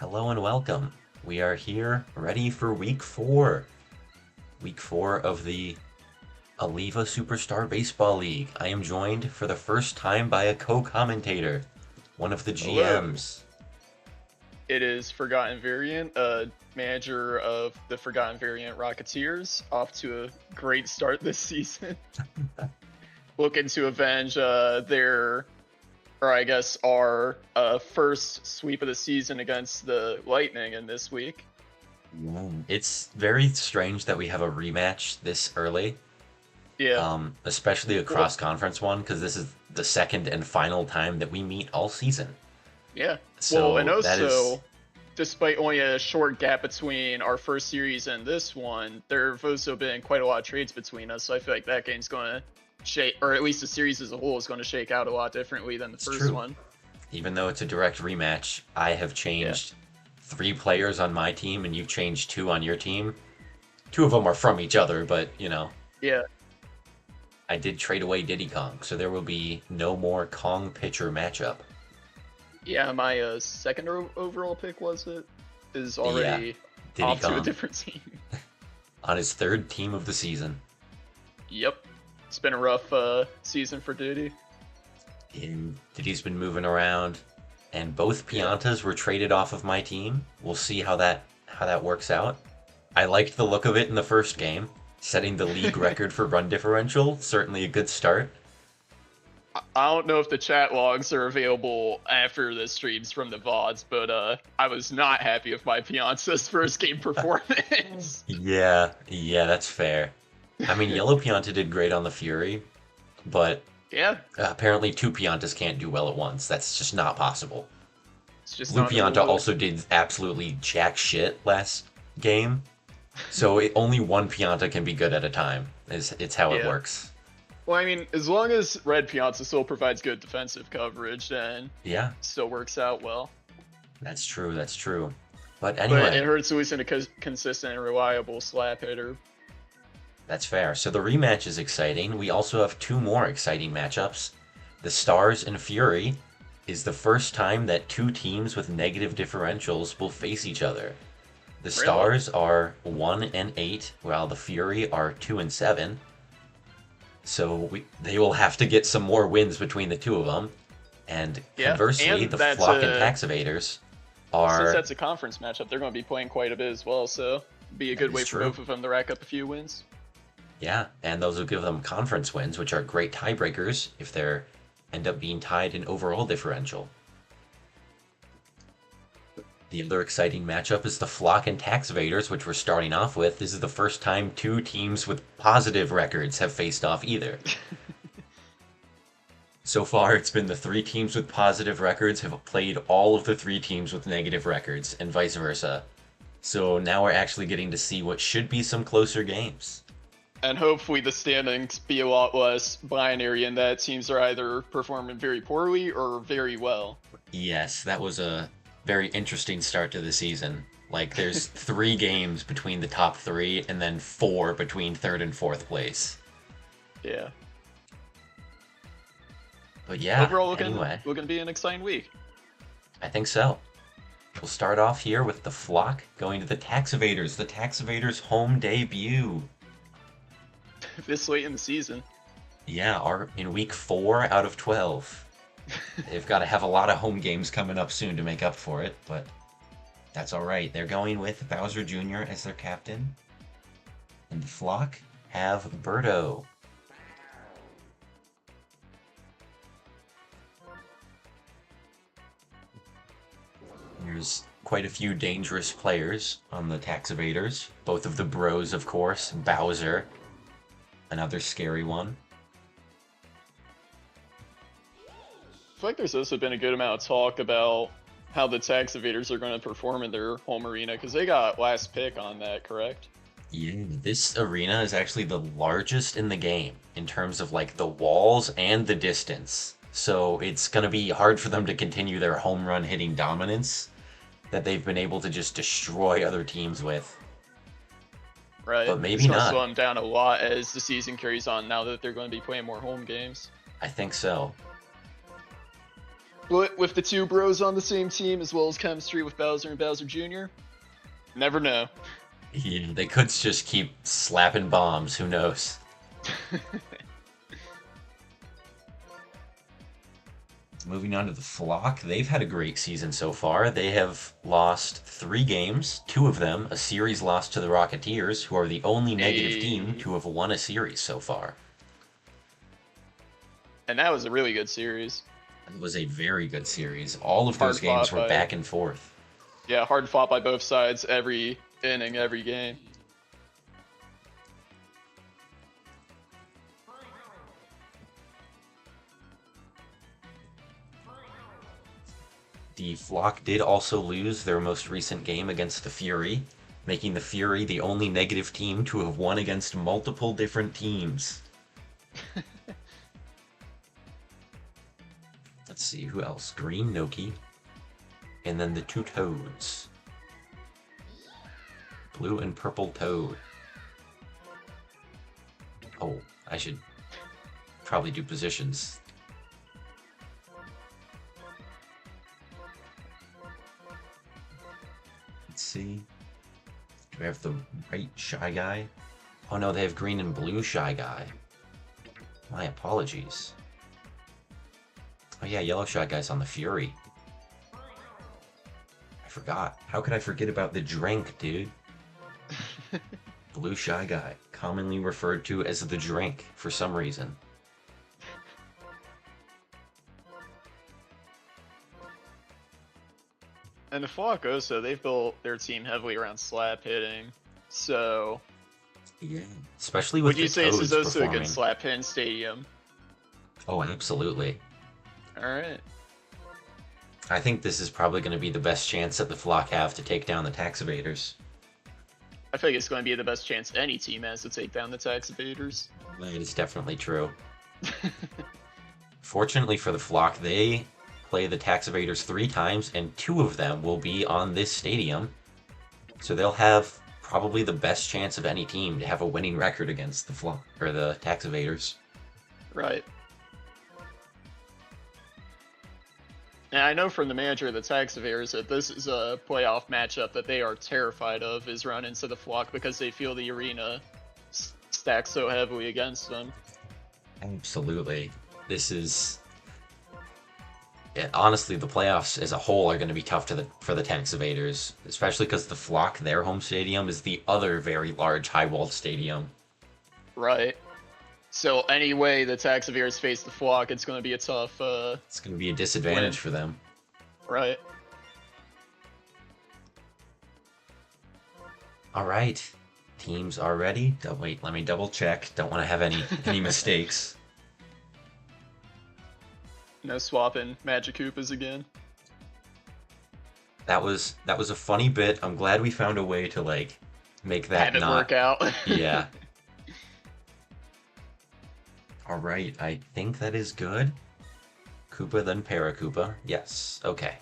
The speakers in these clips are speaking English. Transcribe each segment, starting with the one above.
Hello and welcome. We are here ready for week 4. Week 4 of the Aliva Superstar Baseball League. I am joined for the first time by a co-commentator, one of the Hello, GMs. it is Forgotten Variant, manager of the Forgotten Variant Rocketeers, off to a great start this season. Looking to avenge our first sweep of the season against the Lightning in this week. It's very strange that we have a rematch this early, Yeah, especially a well, cross-conference one, because this is the second and final time that we meet all season. yeah. Well, and So that is, also, despite only a short gap between our first series and this one, there have also been quite a lot of trades between us. So I feel like that game's going to shake, or at least the series as a whole is going to shake out a lot differently than the it's first true. one. Even though it's a direct rematch, I have Yeah, changed 3 players on my team, and you've changed 2 on your team. 2 of them are from each other, but yeah, I did trade away Diddy Kong, so there will be no more Kong pitcher matchup. yeah. My second overall pick is Yeah, already Diddy off to a Kong different team. on his 3rd team of the season. Yep, it's been a rough season for Duty. And Diddy's been moving around, and both Yeah, Piantas were traded off of my team. We'll see how that works out. I liked the look of it in the first game, setting the league record for run differential. Certainly a good start. I don't know if the chat logs are available after the streams from the VODs, but I was not happy with my Piance's first game performance. Yeah, that's fair. I mean, Yellow Pianta did great on the Fury, but Yeah, apparently 2 Piantas can't do well at once. That's just not possible. it's just Blue not in the Pianta rulebook. also did absolutely jack shit last game, so only one Pianta can be good at a time. It's how it Yeah. works. Well, I mean, as long as Red Piance still provides good defensive coverage, then Yeah, it still works out well. that's true. That's true. But But it anyway, hurts losing a consistent and reliable slap hitter. that's fair. So the rematch is exciting. We also have 2 more exciting matchups. The Stars and Fury is the first time that 2 teams with negative differentials will face each other. The Really? Stars are 1 and 8, while the Fury are 2 and 7. So they will have to get some more wins between the 2 of them. And Yeah, conversely, and the Flock and Tax Evaders since are. that's a conference matchup, they're going to be playing quite a bit as well. So be a That good is way for true. both of them to rack up a few wins. Yeah, and those will give them conference wins, which are great tiebreakers if they end up being tied in overall differential. The other exciting matchup is the Flock and Tax Evaders, which we're starting off with. This is the first time 2 teams with positive records have faced off either. So far, it's been the 3 teams with positive records have played all of the 3 teams with negative records, and vice versa. So now we're actually getting to see what should be some closer games. And hopefully the standings be a lot less binary in that teams are either performing very poorly or very well. Yes, that was a very interesting start to the season. Like, there's 3 games between the top 3, and then 4 between 3rd and 4th place. Yeah. But yeah, Overall, anyway, looking to be an exciting week. I think so. We'll start off here with the Flock going to the Tax Evaders. The Tax Evaders' home debut. This late in the season. Yeah, are in week 4 out of 12. They've got to have a lot of home games coming up soon to make up for it, but that's all right. They're going with Bowser Jr. as their captain. And the Flock have Birdo. There's quite a few dangerous players on the Tax Evaders. Both of the bros, of course. Bowser, another scary one. I feel like there's also been a good amount of talk about how the tax evaders are going to perform in their home arena because they got last pick on that, correct? Yeah, this arena is actually the largest in the game in terms of like the walls and the distance. So it's going to be hard for them to continue their home run hitting dominance that they've been able to just destroy other teams with. Right. But It's maybe going to not. slow them down a lot as the season carries on now that they're going to be playing more home games. I think so. But with the two bros on the same team, as well as chemistry with Bowser and Bowser Jr., never know. Yeah, they could just keep slapping bombs. Who knows? Moving on to the Flock, they've had a great season so far. They have lost 3 games, 2 of them a series loss to the Rocketeers, who are the only negative team to have won a series so far. And that was a really good series. It was a very good series. All of those Hard games fought were by, back and forth. yeah, hard fought by both sides every inning, every game. The Flock did also lose their most recent game against the Fury, making the Fury the only negative team to have won against multiple different teams. Let's see, who else? Green Noki. And then the 2 Toads. Blue and purple Toad. Oh, I should probably do positions. Let's see. Do we have the right Shy Guy? Oh no, they have green and blue Shy Guy. My apologies. Oh yeah, yellow Shy Guy's on the Fury. I forgot. How could I forget about the drink, dude? Blue Shy Guy, commonly referred to as the drink for some reason. And the Flock also, they've built their team heavily around slap hitting. So, Yeah, especially with would you the say this Toads is also a performing. good slap hitting stadium? Oh, absolutely. All right. I think this is probably going to be the best chance that the Flock have to take down the tax evaders. I feel like it's going to be the best chance any team has to take down the tax evaders. It is definitely true. Fortunately for the Flock, they play the tax evaders 3 times, and 2 of them will be on this stadium. So they'll have probably the best chance of any team to have a winning record against the Flock or the tax evaders. Right. And I know from the manager of the tax evaders that this is a playoff matchup that they are terrified of, is run into the Flock because they feel the arena stacks so heavily against them. Absolutely. This is... honestly, the playoffs as a whole are going to be tough for the tax evaders, especially because the Flock, their home stadium, is the other very large high-walled stadium. Right. So any way the tax evaders face the Flock, it's going to be a tough... It's going to be a disadvantage win for them. Right. All right. Teams are ready. Wait, let me double check. Don't want to have any mistakes. No swapping Magic Koopas again. That was a funny bit. I'm glad we found a way to like make that Have it not work out. Yeah. All right, I think that is good. Koopa, then Paracoopa. Yes, okay.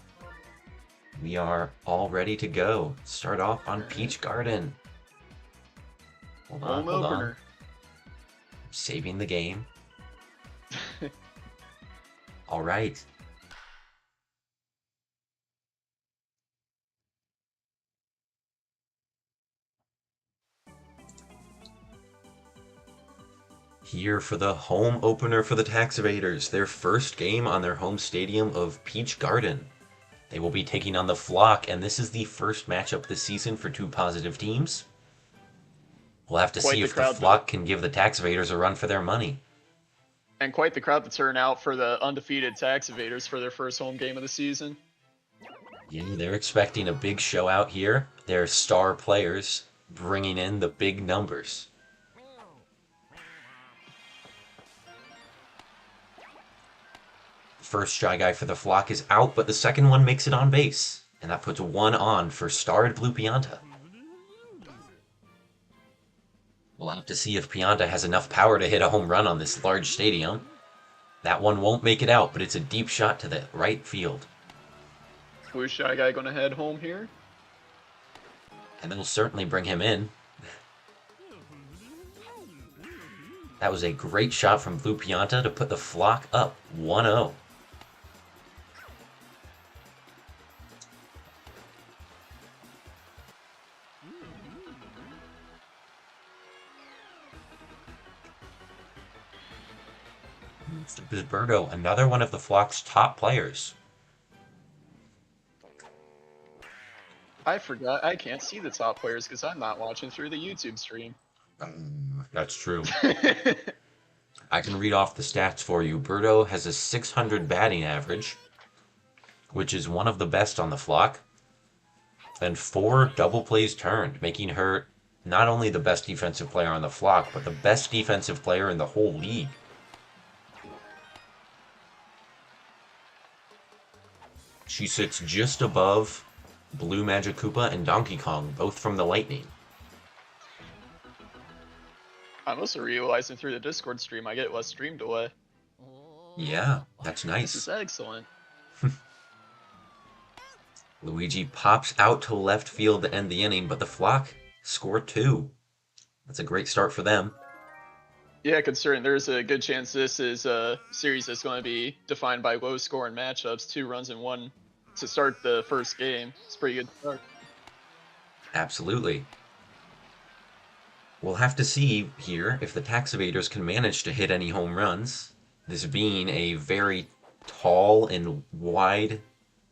We are all ready to go. Start off on Peach Garden. Hold on, Home hold on. opener. Saving the game. All right. Here for the home opener for the Tax Evaders, their first game on their home stadium of Peach Garden. They will be taking on the Flock, and this is the first matchup this season for 2 positive teams. We'll have to Quite see the if the crowd, Flock can give the Tax Evaders a run for their money. And quite the crowd to turn out for the undefeated tax evaders for their first home game of the season. Yeah, they're expecting a big show out here. Their star players bringing in the big numbers. First Shy Guy for the Flock is out, but the second one makes it on base. And that puts 1 on for starred Blue Pianta. We'll have to see if Pianta has enough power to hit a home run on this large stadium. That one won't make it out, but it's a deep shot to the right field. Blue Shy Guy going to head home here. And that'll certainly bring him in. That was a great shot from Blue Pianta to put the Flock up 1-0. Birdo, another one of the flock's top players. I forgot I can't see the top players because I'm not watching through the YouTube stream. That's true. I can read off the stats for you. Birdo has a 600 batting average, which is one of the best on the flock, and 4 double plays turned, making her not only the best defensive player on the flock, but the best defensive player in the whole league. She sits just above Blue Magic Koopa and Donkey Kong, both from the Lightning. I'm also realizing through the Discord stream I get less stream delay. Yeah, that's This is nice. excellent. Luigi pops out to left field to end the inning, but the flock score 2. That's a great start for them. Yeah, considering there's a good chance this is a series that's going to be defined by low scoring matchups, 2 runs in 1 to start the first game. It's a pretty good start. Absolutely. We'll have to see here if the tax evaders can manage to hit any home runs. This being a very tall and wide,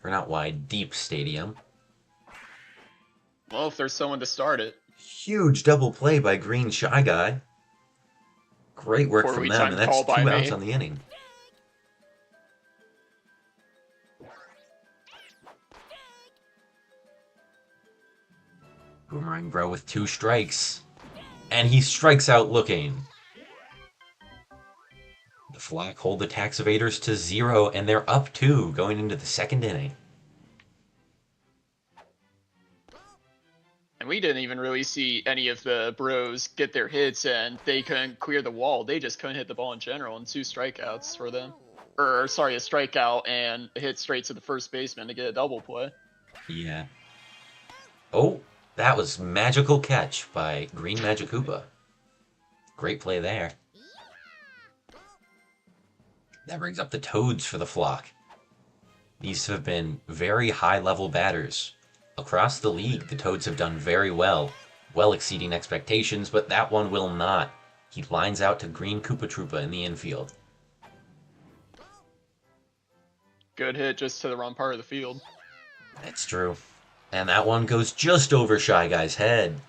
or not wide, deep stadium. Well, if there's someone to start it. Huge double play by Green Shy Guy. Great work Poor from wee them, time and that's call by 2 outs me. on the inning. Boomerang Bro with 2 strikes. And he strikes out looking. The Flock hold the tax evaders to 0, and they're up 2 going into the second inning. And we didn't even really see any of the bros get their hits, and they couldn't clear the wall. They just couldn't hit the ball in general, and 2 strikeouts for them. Or, sorry, a strikeout and a hit straight to the first baseman to get a double play. Yeah. Oh, that was magical catch by Green Magic Koopa. Great play there. That brings up the Toads for the Flock. These have been very high-level batters. Across the league, the Toads have done very well exceeding expectations, but that one will not. He lines out to Green Koopa Troopa in the infield. Good hit just to the wrong part of the field. That's true. And that one goes just over Shy Guy's head.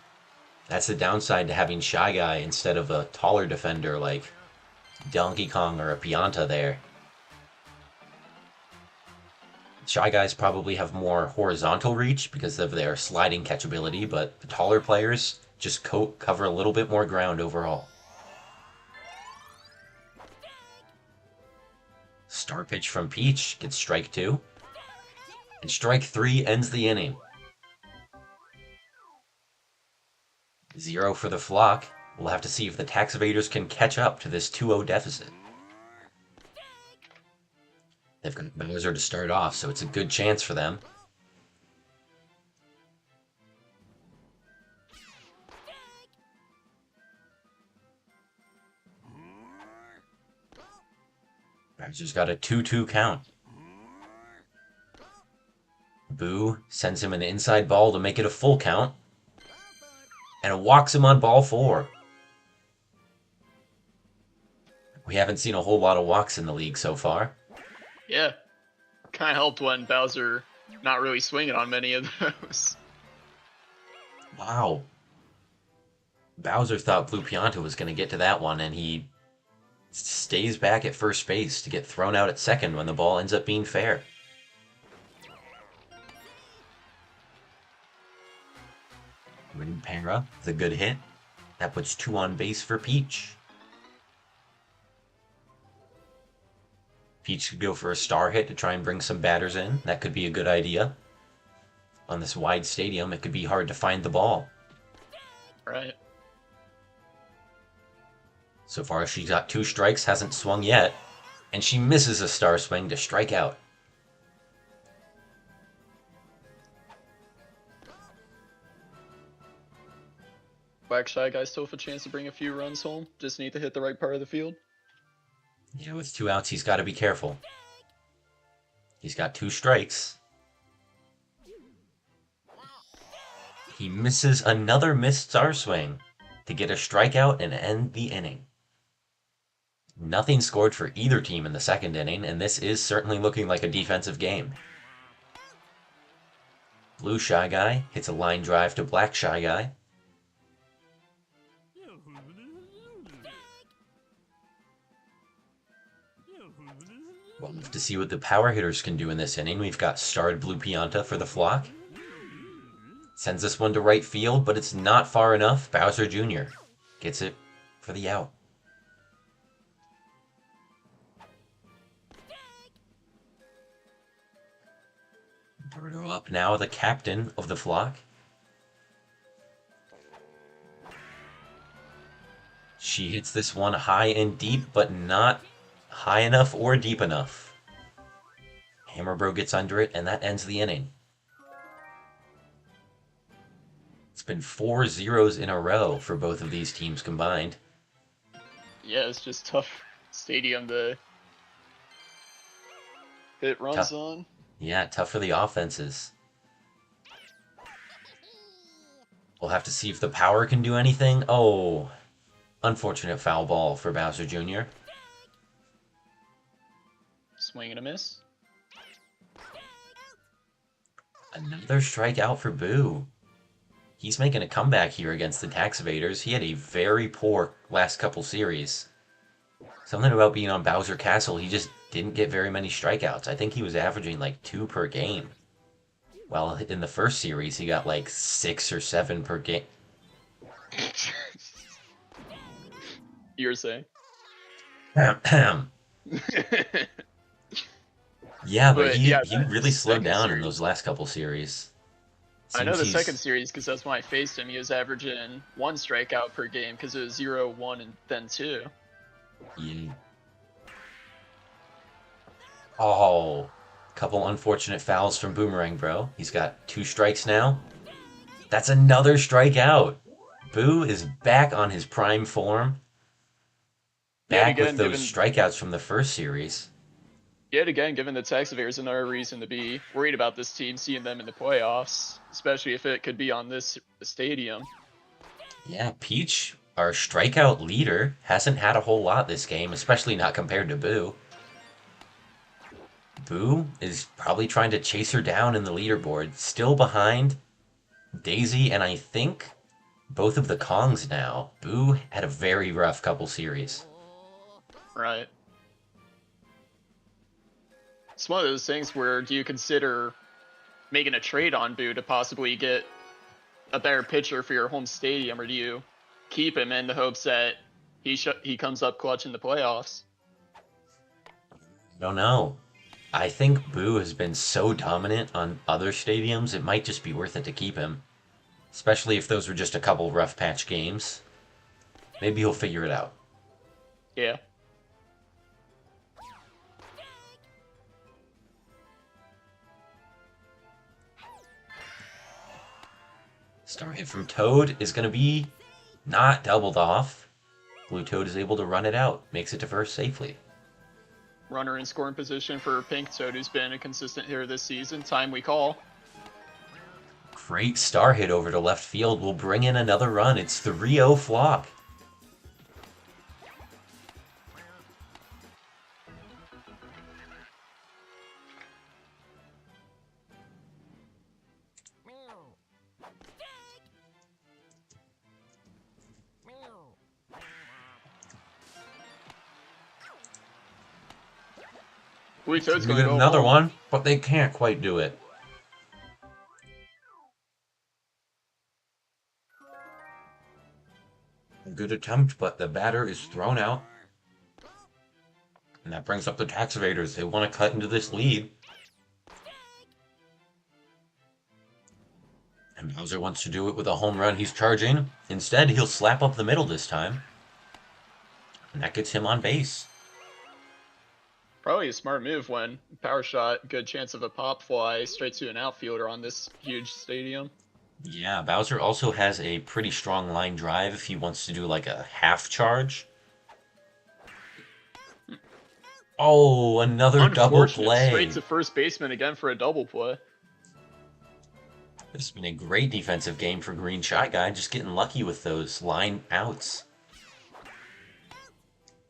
That's the downside to having Shy Guy instead of a taller defender like Donkey Kong or a Pianta there. Shy Guys probably have more horizontal reach because of their sliding catchability, but the taller players just cover a little bit more ground overall. Star pitch from Peach gets strike 2. And strike 3 ends the inning. 0 for the Flock. We'll have to see if the tax evaders can catch up to this 2-0 deficit. They've got Bowser to start off, so it's a good chance for them. Bowser's got a 2-2 count. Boo sends him an inside ball to make it a full count. And walks him on ball 4. We haven't seen a whole lot of walks in the league so far. Yeah. Kind of helped when Bowser not really swinging on many of those. Wow. Bowser thought Blue Pianta was going to get to that one, and he stays back at first base to get thrown out at second when the ball ends up being fair. Ring Para with a good hit. That puts 2 on base for Peach. Peach could go for a star hit to try and bring some batters in. That could be a good idea. On this wide stadium, it could be hard to find the ball. Right. So far, she's got 2 strikes, hasn't swung yet, and she misses a star swing to strike out. Black Shy Guy still have a chance to bring a few runs home. Just need to hit the right part of the field. Yeah, with 2 outs, he's got to be careful. He's got 2 strikes. He misses another missed star swing to get a strikeout and end the inning. Nothing scored for either team in the second inning, and this is certainly looking like a defensive game. Blue Shy Guy hits a line drive to Black Shy Guy. We'll have to see what the power hitters can do in this inning. We've got starred Blue Pianta for the flock. Sends this one to right field, but it's not far enough. Bowser Jr. gets it for the out. Birdo up now, the captain of the flock. She hits this one high and deep, but not high enough or deep enough. Hammerbro gets under it, and that ends the inning. It's been 4 zeros in a row for both of these teams combined. Yeah, it's just tough stadium to hit runs on. Yeah, tough for the offenses. We'll have to see if the power can do anything. Oh, unfortunate foul ball for Bowser Jr. Swing and a miss. Another strikeout for Boo. He's making a comeback here against the Tax Evaders. He had a very poor last couple series. Something about being on Bowser Castle, he just didn't get very many strikeouts. I think he was averaging like 2 per game. Well, in the first series, he got like 6 or 7 per game. You're saying? Yeah, but he that really slowed down in series. those last couple series. I know Seems the he's- second series because that's when I faced him. He was averaging 1 strikeout per game because it was 0, 1, and then 2. Yeah. Oh, couple unfortunate fouls from Boomerang Bro. He's got 2 strikes now. That's another strikeout. Boo is back on his prime form. Yet Back with again, those strikeouts from the first series. given the Tax Evaders, another reason to be worried about this team, seeing them in the playoffs, especially if it could be on this stadium. Yeah, Peach, our strikeout leader, hasn't had a whole lot this game, especially not compared to Boo. Boo is probably trying to chase her down in the leaderboard, still behind Daisy and I think both of the Kongs now. Boo had a very rough couple series. Right. It's one of those things where do you consider making a trade on Boo to possibly get a better pitcher for your home stadium, or do you keep him in the hopes that he comes up clutch in the playoffs? Don't know. I think Boo has been so dominant on other stadiums, it might just be worth it to keep him. Especially if those were just a couple rough patch games. Maybe he'll figure it out. Yeah. Star hit from Toad is going to be not doubled off. Blue Toad is able to run it out, makes it to first safely. Runner in scoring position for Pink Toad, who's been a consistent hitter this season. Time we call. Great star hit over to left field will bring in another run. It's 3-0 Flock. Blue Toad's We going get to go another home. one, but they can't quite do it. A good attempt, but the batter is thrown out. And that brings up the Tax Evaders. They want to cut into this lead. And Bowser wants to do it with a home run. He's charging. Instead, he'll slap up the middle this time. And that gets him on base. Probably a smart move when power shot, good chance of a pop fly straight to an outfielder on this huge stadium. Yeah, Bowser also has a pretty strong line drive if he wants to do like a half charge. Oh, another double play. Straight to first baseman again for a double play. This has been a great defensive game for Green Shy Guy, just getting lucky with those line outs.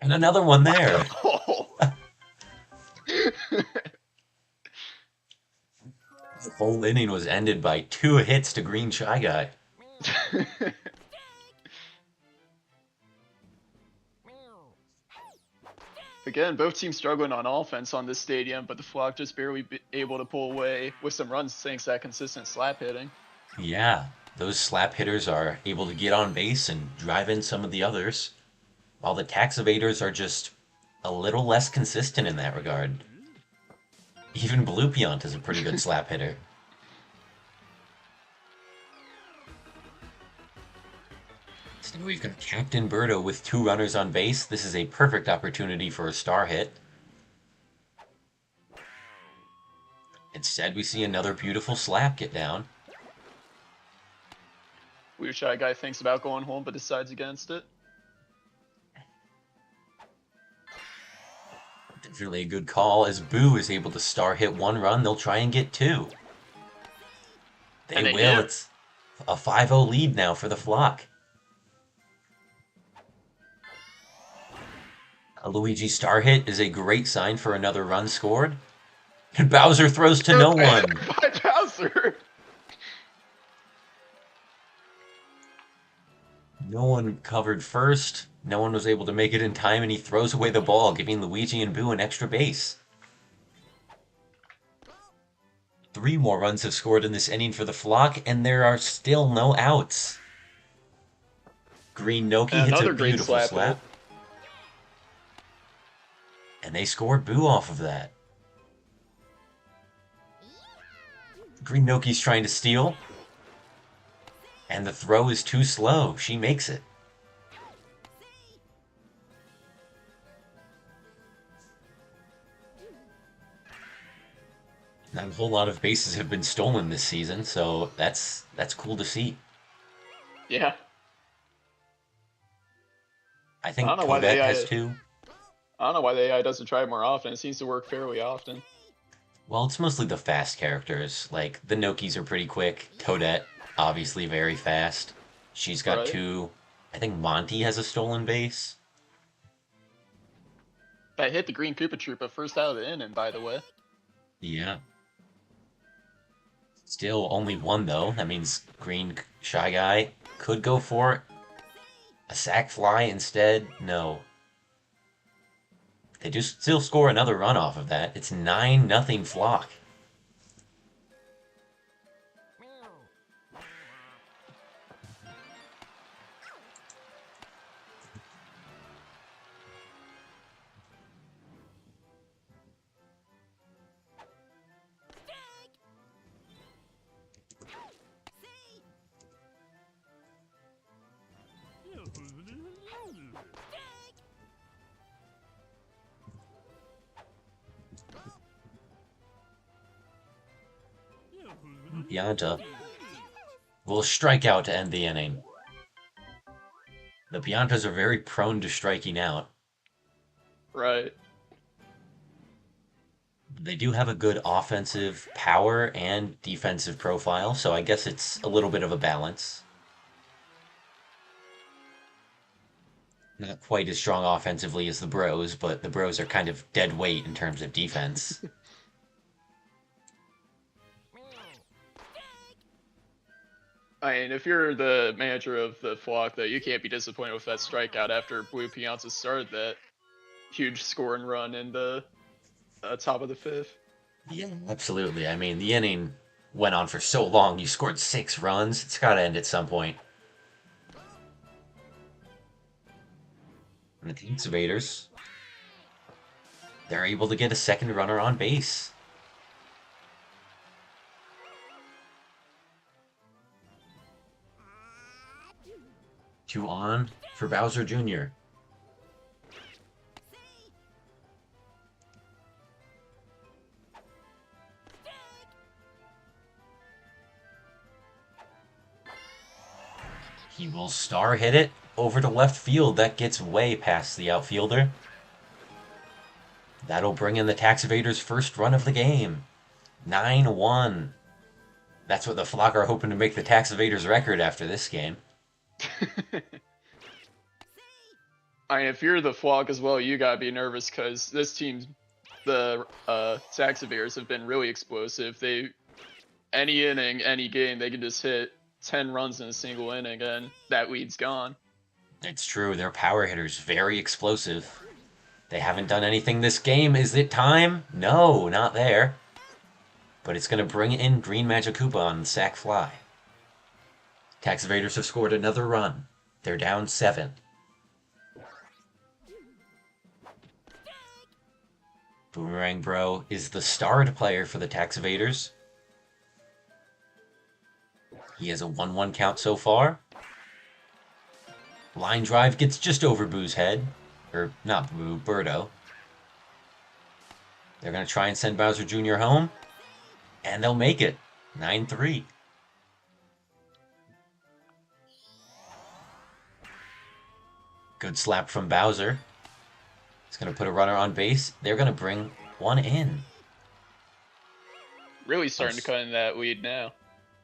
And another one there. Oh. The whole inning was ended by 2 hits to Green Shy Guy. Again, both teams struggling on offense on this stadium, but the Flock just barely able to pull away with some runs thanks to that consistent slap hitting. Yeah, those slap hitters are able to get on base and drive in some of the others, while the tax evaders are just a little less consistent in that regard. Even Blue Piant is a pretty good slap hitter. So we've got Captain Birdo with 2 runners on base. This is a perfect opportunity for a star hit. Instead, we see another beautiful slap get down. Blue Shy Guy thinks about going home, but decides against it. Definitely a good call, as Boo is able to star hit 1 run. They'll try and get 2. They And will. It's a 5-0 lead now for the Flock. A Luigi star hit is a great sign for another run scored. And Bowser throws to no one. By Bowser. No one covered first. No one was able to make it in time, and he throws away the ball, giving Luigi and Boo an extra base. 3 more runs have scored in this inning for the Flock, and there are still no outs. Green Noki hits a Another great beautiful slap slap. hit. And they scored Boo off of that. Green Noki's trying to steal. And the throw is too slow. She makes it. Not a whole lot of bases have been stolen this season, so that's cool to see. Yeah. I think I don't know why the Kodet AI has 2. I don't know why the AI doesn't try it more often. It seems to work fairly often. Well, it's mostly the fast characters. Like, the Nokis are pretty quick. Toadette, obviously very fast. She's got Right. 2. I think Monty has a stolen base. That hit the Green Koopa Troopa first out of the inning, by the way. Yeah. Still only 1, though. That means Green Shy Guy could go for it. A sack fly instead? No. They just still score another run off of that. It's 9-0 Flock. Pianta will strike out to end the inning. The Piantas are very prone to striking out. Right. They do have a good offensive power and defensive profile, so I guess it's a little bit of a balance. Not quite as strong offensively as the Bros, but the Bros are kind of dead weight in terms of defense. I mean, if you're the manager of the Flock, though, you can't be disappointed with that strikeout after Blue Pianta started that huge scoring run in the top of the 5th. Yeah, absolutely. I mean, the inning went on for so long. You scored 6 runs. It's got to end at some point. And the Tax Evaders, they're able to get a second runner on base. 2 on for Bowser Jr. He will star hit it over to left field. That gets way past the outfielder. That'll bring in the Tax Evaders' first run of the game. 9-1. That's what the Flock are hoping to make the Tax Evaders record after this game. I mean, if you're the flock as well, you gotta be nervous because this team's the Saxaviers have been really explosive. They any inning, any game, they can just hit 10 runs in a single inning, and that lead's gone. It's true, their power hitter's very explosive. They haven't done anything this game. Is it time? No, not there. But it's going to bring in Green Magicupa on the sac fly. Tax Evaders have scored another run. They're down 7. Boomerang Bro is the starred player for the Tax Evaders. He has a 1-1 count so far. Line drive gets just over Boo's head. Or, not Boo, Birdo. They're going to try and send Bowser Jr. home. And they'll make it. 9-3. Good slap from Bowser. He's going to put a runner on base. They're going to bring one in. Really starting to cut in that lead now.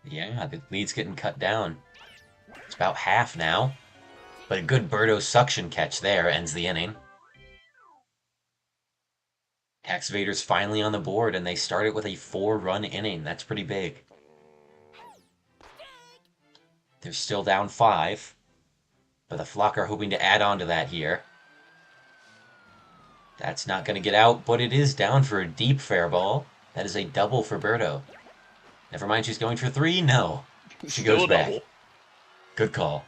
Yeah, the lead's getting cut down. It's about half now. But a good Birdo suction catch there ends the inning. Tax Evaders finally on the board, and they started with a 4-run inning. That's pretty big. They're still down 5. But the Flock are hoping to add on to that here. That's not going to get out, but it is down for a deep fair ball. That is a double for Birdo. Never mind, she's going for 3. No. She goes back. Double. Good call.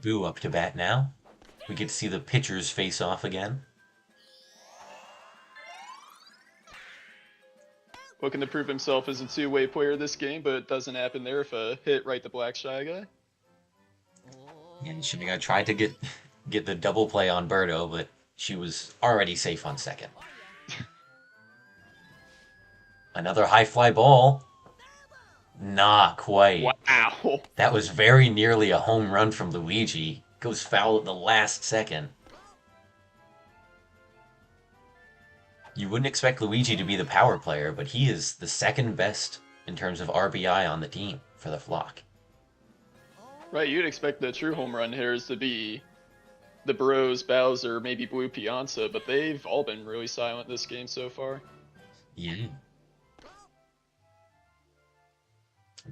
Boo up to bat now. We get to see the pitchers face off again. Looking to prove himself as a two-way player this game, but it doesn't happen there if a hit right the Black Shy Guy. Yeah, Shimiga tried to get the double play on Birdo, but she was already safe on second. Another high fly ball. Not quite. Wow. That was very nearly a home run from Luigi. Goes foul at the last second. You wouldn't expect Luigi to be the power player, but he is the second best in terms of RBI on the team for the Flock. Right, you'd expect the true home run hitters to be the Bros, Bowser, maybe Blue Pianta, but they've all been really silent this game so far. Yeah.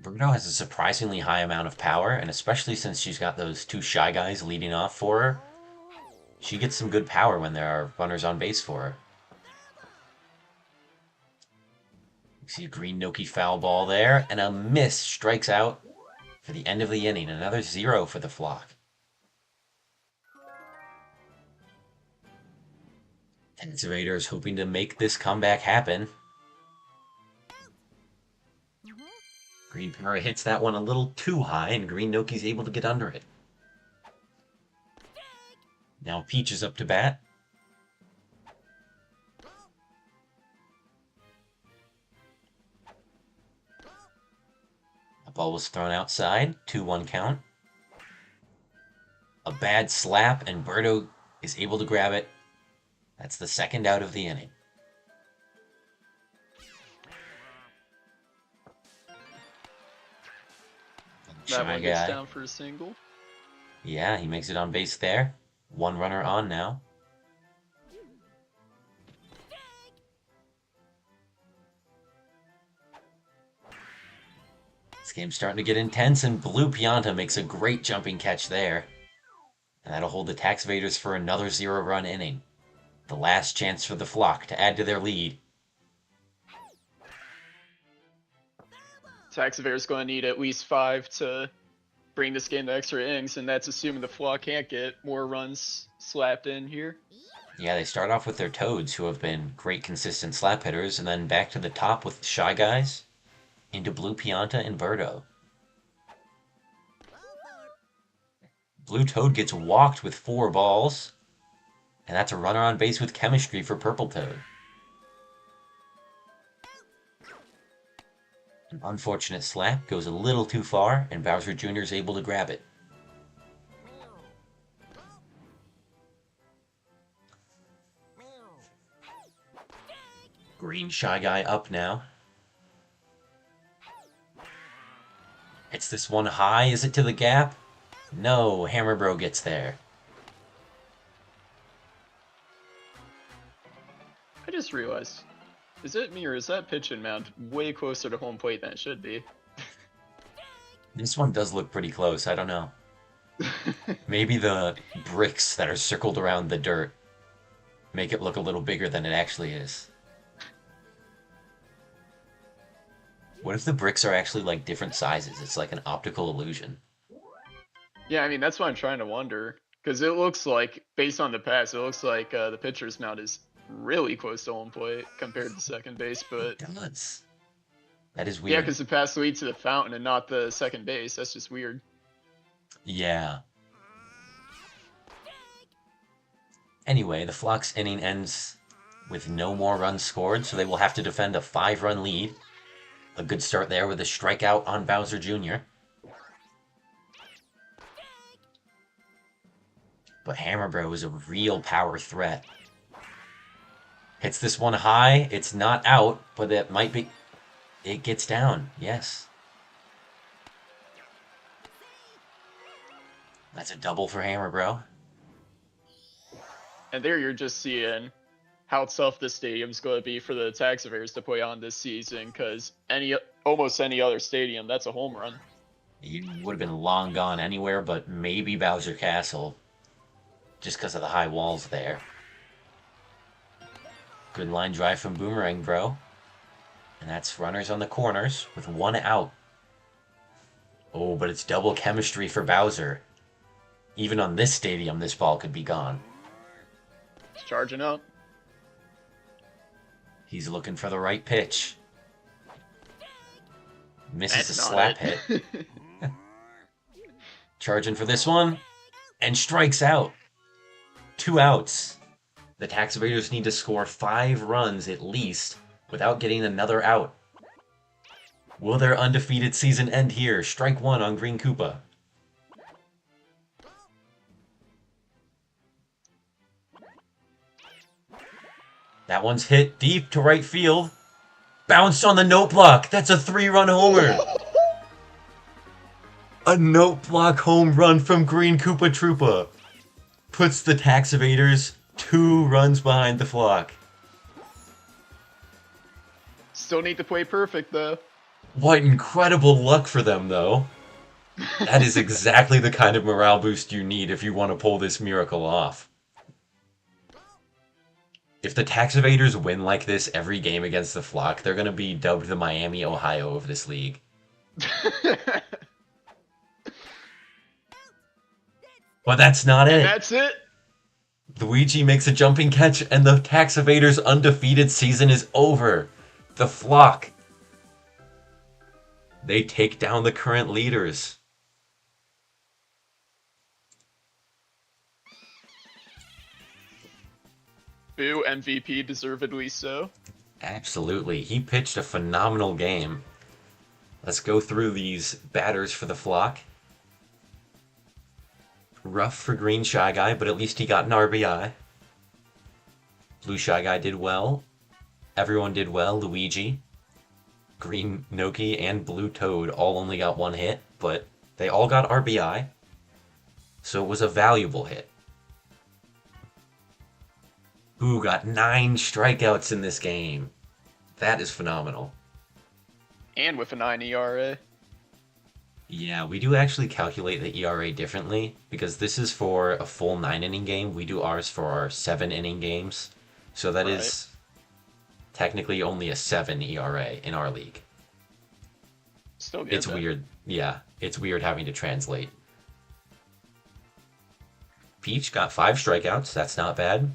Bruno has a surprisingly high amount of power, and especially since she's got those 2 Shy Guys leading off for her, she gets some good power when there are runners on base for her. You see a green Noki foul ball there, and a miss strikes out for the end of the inning. Another 0 for the Flock. Tax Evaders hoping to make this comeback happen. Green Para hits that one a little too high, and Green Noki's able to get under it. Now Peach is up to bat. The ball was thrown outside, 2-1 count. A bad slap, and Birdo is able to grab it. That's the second out of the inning. That one gets down for a single. Yeah, he makes it on base there. 1 runner on now. This game's starting to get intense, and Blue Pianta makes a great jumping catch there. And that'll hold the Tax Evaders for another 0-run inning. The last chance for the Flock to add to their lead. Tax Evaders going to need at least 5 to bring this game to extra innings, and that's assuming the Flock can't get more runs slapped in here. Yeah, they start off with their Toads, who have been great consistent slap hitters, and then back to the top with Shy Guys, into Blue Pianta and Birdo. Blue Toad gets walked with 4 balls, and that's a runner on base with chemistry for Purple Toad. An unfortunate slap goes a little too far, and Bowser Jr. is able to grab it. Green Shy Guy up now. Hits this one high. Is it to the gap? No, Hammer Bro gets there. I just realized, is it me or is that pitch and mound way closer to home plate than it should be? This one does look pretty close. I don't know. Maybe the bricks that are circled around the dirt make it look a little bigger than it actually is. What if the bricks are actually like different sizes? It's like an optical illusion. Yeah, I mean, that's what I'm trying to wonder. Because it looks like, based on the pass, it looks like the pitcher's mound is really close to home plate compared to second base. But It does. That is yeah, weird. because the pass leads to the fountain and not the second base. That's just weird. Yeah. Anyway, the Flock's inning ends with no more runs scored, so they will have to defend a 5-run lead. A good start there with a strikeout on Bowser Jr. But Hammer Bro is a real power threat. Hits this one high. It's not out, but it might be. It gets down. Yes. That's a double for Hammer Bro. And there you're just seeing how tough the stadium's going to be for the Taxivers to play on this season. Because almost any other stadium, that's a home run. He would have been long gone anywhere but maybe Bowser Castle. Just because of the high walls there. Good line drive from Boomerang Bro. And that's runners on the corners with 1 out. Oh, but it's double chemistry for Bowser. Even on this stadium, this ball could be gone. It's charging up. He's looking for the right pitch. Misses That's a not slap it. hit. Charging for this one. And strikes out. 2 outs. The Taxivators need to score 5 runs at least without getting another out. Will their undefeated season end here? Strike 1 on Green Koopa. That one's hit deep to right field. Bounced on the note block. That's a 3-run homer. A note block home run from Green Koopa Troopa. Puts the Taxivators 2 runs behind the Flock. Still need to play perfect, though. What incredible luck for them, though. That is exactly the kind of morale boost you need if you want to pull this miracle off. If the Taxivators win like this every game against the Flock, they're going to be dubbed the Miami, Ohio of this league. But that's not And it. that's it. Luigi makes a jumping catch, and the Taxivators' undefeated season is over. The Flock. They take down the current leaders. Boo, MVP, deservedly so. Absolutely. He pitched a phenomenal game. Let's go through these batters for the Flock. Rough for Green Shy Guy, but at least he got an RBI. Blue Shy Guy did well. Everyone did well. Luigi, Green Noki, and Blue Toad all only got 1 hit, but they all got RBI. So it was a valuable hit. Who got 9 strikeouts in this game? That is phenomenal. And with a 9 ERA. Yeah, we do actually calculate the ERA differently because this is for a full 9-inning game. We do ours for our 7-inning games. So that is technically only a 7 ERA in our league. Still good. It's weird. Yeah, it's weird having to translate. Peach got 5 strikeouts. That's not bad.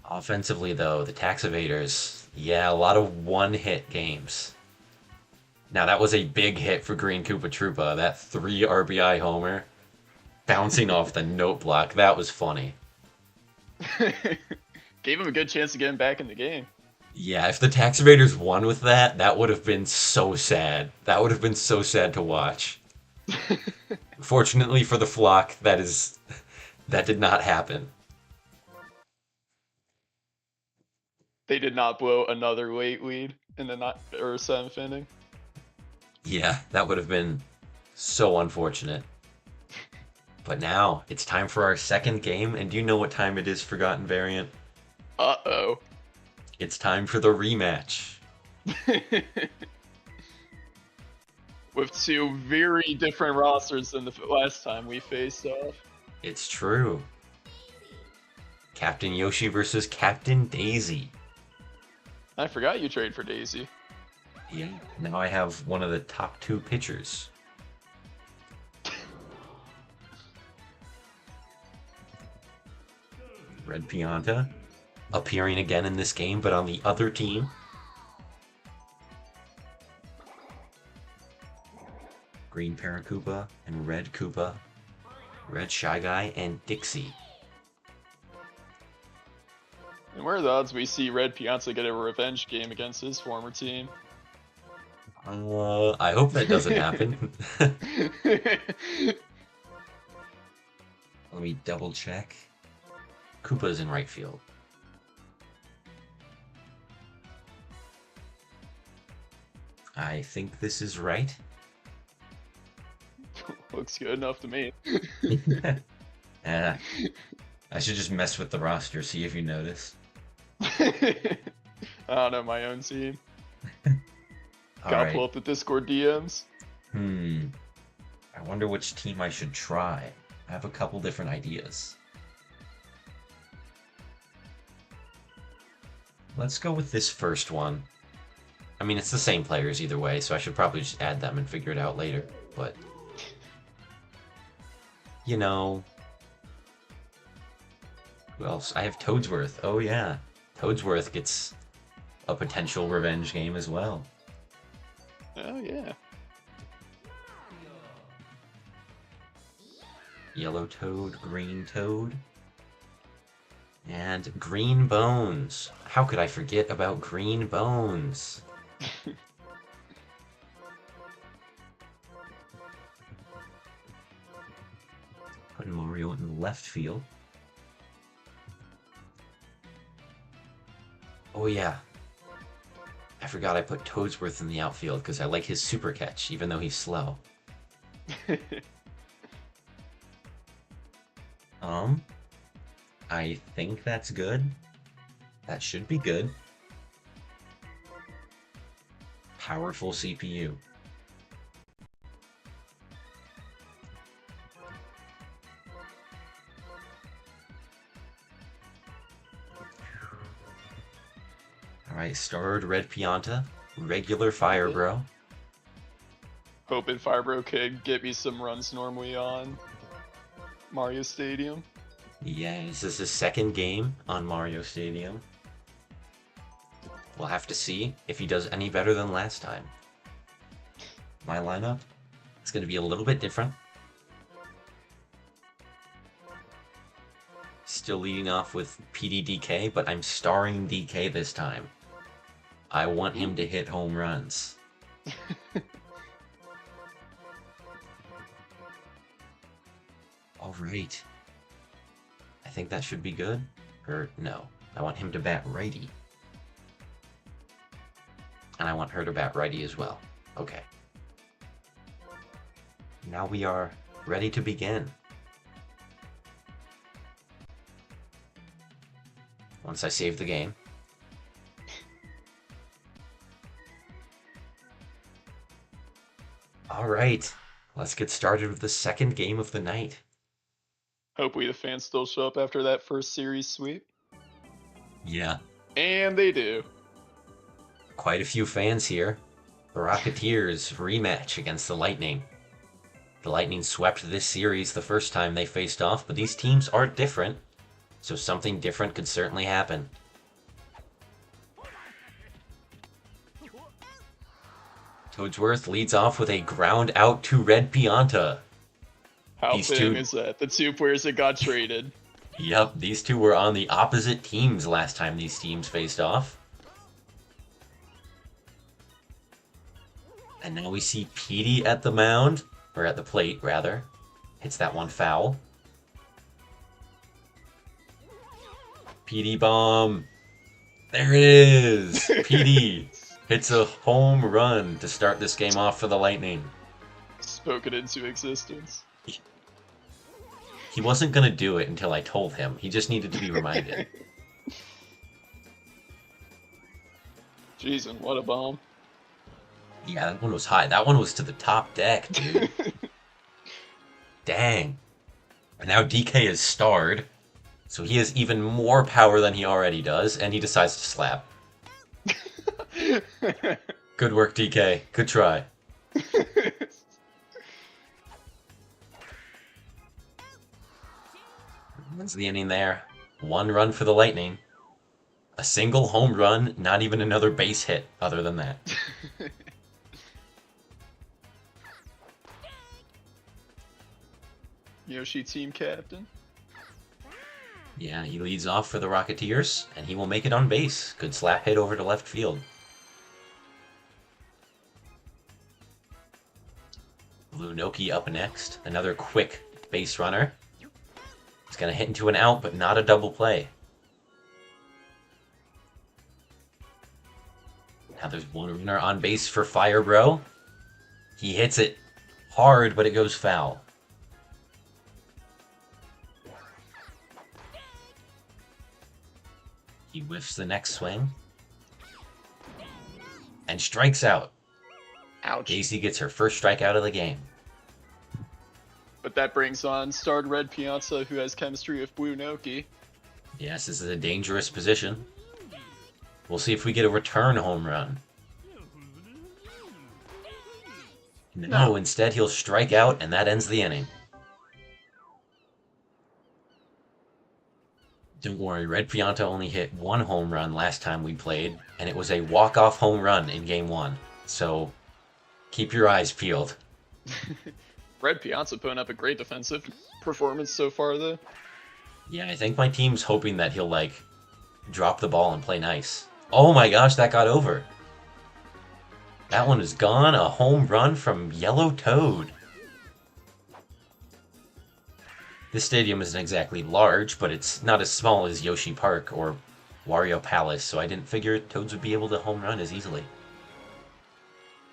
Offensively, though, the Taxivators, yeah, a lot of 1-hit games. Now, that was a big hit for Green Koopa Troopa. That 3 RBI homer bouncing off the note block. That was funny. Gave him a good chance to get him back in the game. Yeah, if the Taxivators won with that, that would have been so sad. That would have been so sad to watch. Fortunately for the Flock, that did not happen. They did not blow another late lead in the 7th inning. Yeah, that would have been so unfortunate. But now it's time for our second game, and do you know what time it is, Forgotten Variant? Uh-oh. It's time for the rematch. With two very different rosters than the last time we faced off. It's true. Captain Yoshi versus Captain Daisy. I forgot you trade for Daisy. Yeah, now I have one of the top two pitchers. Red Pianta, appearing again in this game, but on the other team. Green Paracupa and Red Koopa, Red Shy Guy, and Dixie. And where are the odds we see Red Piazza get a revenge game against his former team? I hope that doesn't happen. Let me double check. Koopa's in right field. I think this is right. Looks good enough to me. I should just mess with the roster, see if you notice. I don't know my own team. Gotta pull up the Discord DMs. I wonder which team I should try. I have a couple different ideas. Let's go with this first one. I mean, it's the same players either way, so I should probably just add them and figure it out later, but... You know... Who else? I have Toadsworth. Oh yeah. Toadsworth gets a potential revenge game as well. Oh yeah. Yellow Toad, Green Toad, and Green Bones. How could I forget about Green Bones? Putting Mario in left field. Oh yeah. I forgot I put Toadsworth in the outfield because I like his super catch, even though he's slow. I think that's good. That should be good. Powerful CPU. Alright, starred Red Pianta. Regular Fire Bro. Hoping Firebro could get me some runs normally on Mario Stadium. Yeah, this is his second game on Mario Stadium. We'll have to see if he does any better than last time. My lineup is going to be a little bit different. Still leading off with PDDK, but I'm starring DK this time. I want him to hit home runs. All right. I think that should be good. Or no, I want him to bat righty. And I want her to bat righty as well. Okay. Now we are ready to begin. Once I save the game. All right, let's get started with the second game of the night. Hopefully the fans still show up after that first series sweep. Yeah. And they do. Quite a few fans here. The Rocketeers rematch against the Lightning. The Lightning swept this series the first time they faced off, but these teams are different, so something different could certainly happen. Toadsworth leads off with a ground out to Red Pianta. How fitting is that? The two players that got traded. Yep, these two were on the opposite teams last time these teams faced off. And now we see Petey at the mound, or at the plate, rather. Hits that one foul. Petey bomb. There it is! Petey Hits a home run to start this game off for the Lightning. Spoken into existence. He wasn't going to do it until I told him. He just needed to be reminded. Jeez, and what a bomb. Yeah, that one was high. That one was to the top deck, dude. Dang. And now DK is starred, so he has even more power than he already does, and he decides to slap. Good work, DK. Good try. Wins the inning there. 1 run for the Lightning. A single home run, not even another base hit other than that. Yoshi team captain. Yeah, he leads off for the Rocketeers, and he will make it on base. Good slap hit over to left field. Blue Noki up next. Another quick base runner. He's going to hit into an out, but not a double play. Now there's one runner on base for Fire Bro. He hits it hard, but it goes foul. He whiffs the next swing. And strikes out. Ouch. Daisy gets her first strikeout of the game. But that brings on starred Red Piazza, who has chemistry with Blue Noki. Yes, this is a dangerous position. We'll see if we get a return home run. No, instead he'll strike out, and that ends the inning. Don't worry, Red Pianta only hit 1 home run last time we played, and it was a walk-off home run in Game 1. So, keep your eyes peeled. Red Piazza putting up a great defensive performance so far, though. Yeah, I think my team's hoping that he'll, like, drop the ball and play nice. Oh my gosh, that got over. That one is gone. A home run from Yellow Toad. This stadium isn't exactly large, but it's not as small as Yoshi Park or Wario Palace, so I didn't figure Toads would be able to home run as easily.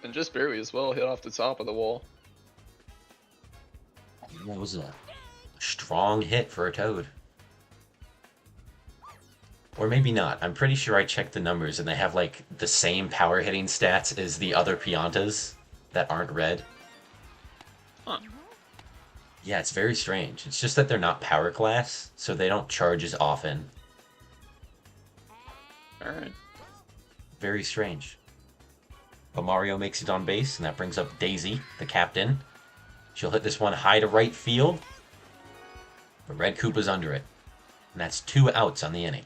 And just barely as well, hit off the top of the wall. That was a strong hit for a Toad. Or maybe not. I'm pretty sure I checked the numbers and they have like the same power hitting stats as the other Piantas that aren't red. Huh. Yeah, it's very strange. It's just that they're not power class, so they don't charge as often. Alright. Very strange. But Mario makes it on base, and that brings up Daisy, the captain. She'll hit this one high to right field, but Red Koopa's under it. And that's 2 outs on the inning.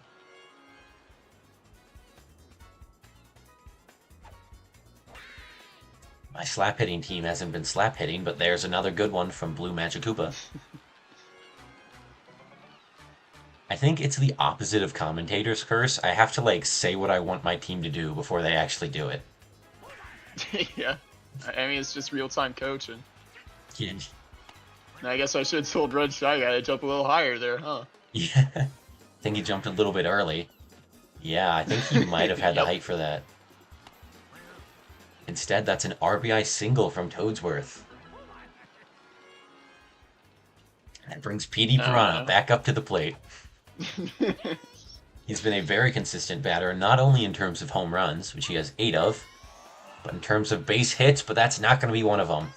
My slap hitting team hasn't been slap hitting, but there's another good one from Blue Magic Koopa. I think it's the opposite of commentator's curse. I have to like say what I want my team to do before they actually do it. Yeah. I mean, it's just real-time coaching. Yeah. I guess I should have told Red Shy Guy to jump a little higher there, huh? Yeah. I think he jumped a little bit early. Yeah, I think he might have had the height for that. Instead, that's an RBI single from Toadsworth. That brings PD Piranha back up to the plate. He's been a very consistent batter, not only in terms of home runs, which he has 8 of, but in terms of base hits, but that's not going to be one of them.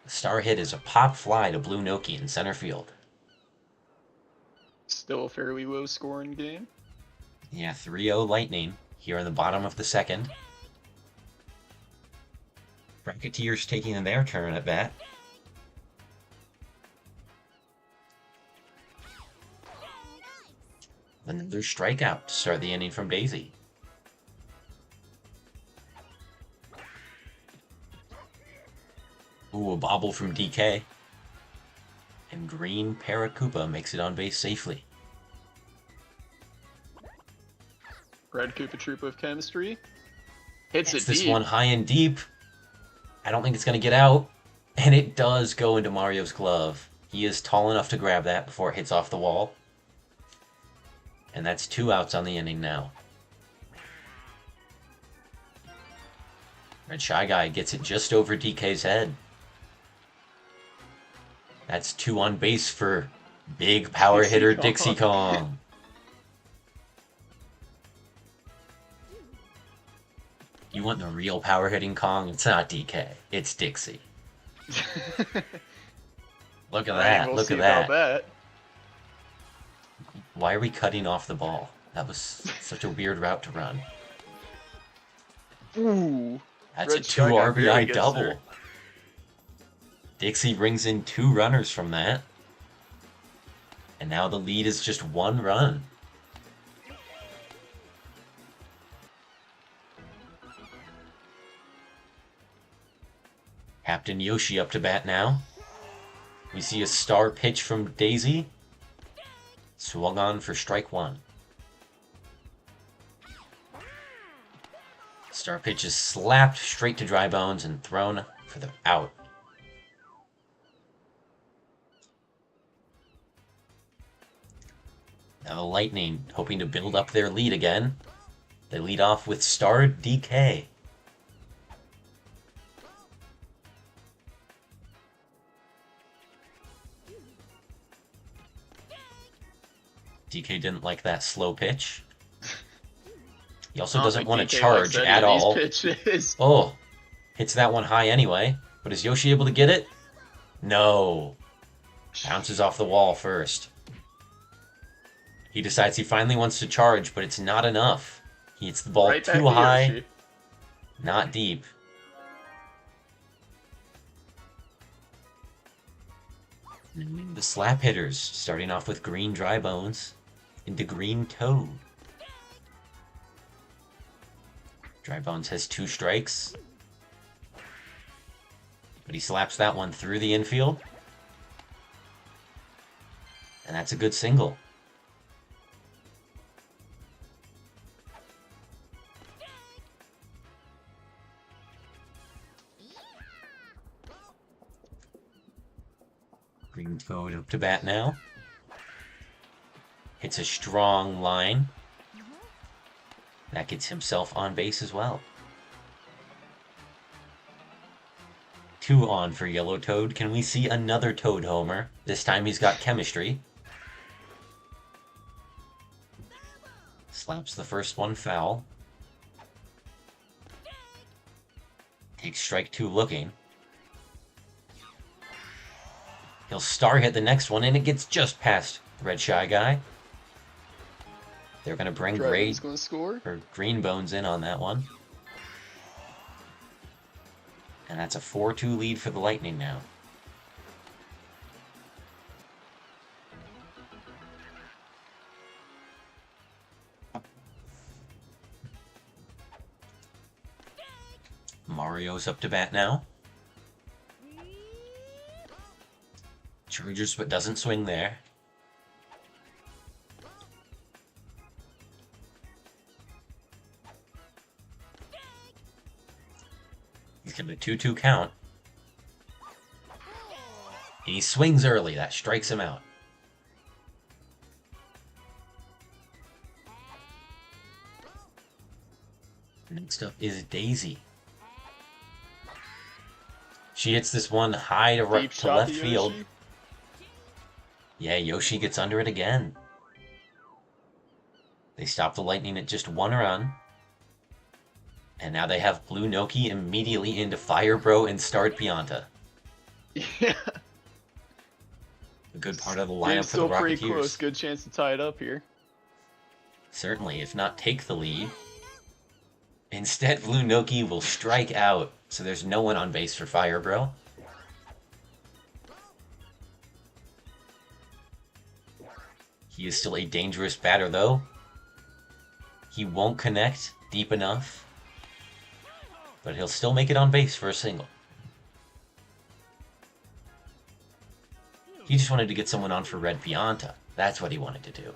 The star hit is a pop fly to Blue Noki in center field. Still a fairly low-scoring game. Yeah, 3-0 Lightning here in the bottom of the second. Rocketeers taking their turn at bat. Another strikeout to start the inning from Daisy. Ooh, a bobble from DK. And Green Paracupa makes it on base safely. Red Koopa Troop with chemistry. Hits it this deep. One high and deep. I don't think it's going to get out. And it does go into Mario's glove. He is tall enough to grab that before it hits off the wall. And that's 2 outs on the inning now. Red Shy Guy gets it just over DK's head. That's 2 on base for big power hitter Dixie Kong. You want the real power hitting Kong? It's not DK. It's Dixie. Look at that. We'll Look see at about that. that. Why are we cutting off the ball? That was such a weird route to run. Ooh. That's Red a 2 Shy Guy barely RBI gets double. there. Dixie brings in 2 runners from that. And now the lead is just 1 run. Captain Yoshi up to bat now. We see a star pitch from Daisy. Swung on for strike 1. Star pitch is slapped straight to Dry Bones and thrown for the out. Now the Lightning hoping to build up their lead again. They lead off with Star DK. DK didn't like that slow pitch. He also doesn't want to charge at all. Oh, hits that one high anyway. But is Yoshi able to get it? No. Bounces off the wall first. He decides he finally wants to charge, but it's not enough. He hits the ball too high, not deep. The slap hitters, starting off with green Dry Bones into green Toad. Dry Bones has 2 strikes, but he slaps that one through the infield, and that's a good single. Green Toad up to bat now. Hits a strong line. That gets himself on base as well. 2 on for Yellow Toad. Can we see another Toad homer? This time he's got chemistry. Slaps the first one foul. Takes strike 2 looking. He'll star hit the next one, and it gets just past Red Shy Guy. They're going to bring Green Bones in on that one. And that's a 4-2 lead for the Lightning now. Mario's up to bat now. Chargers, but doesn't swing there. He's got a 2-2 count. And he swings early. That strikes him out. Next up is Daisy. She hits this one high to left field. Yeah, Yoshi gets under it again. They stop the Lightning at just 1 run. And now they have Blue Noki immediately into Fire Bro and start Pianta. Yeah. A good part of the lineup for the Rocketeers. Still pretty close. Good chance to tie it up here. Certainly, if not take the lead. Instead, Blue Noki will strike out, so there's no one on base for Fire Bro. He is still a dangerous batter, though. He won't connect deep enough, but he'll still make it on base for a single. He just wanted to get someone on for Red Pianta. That's what he wanted to do.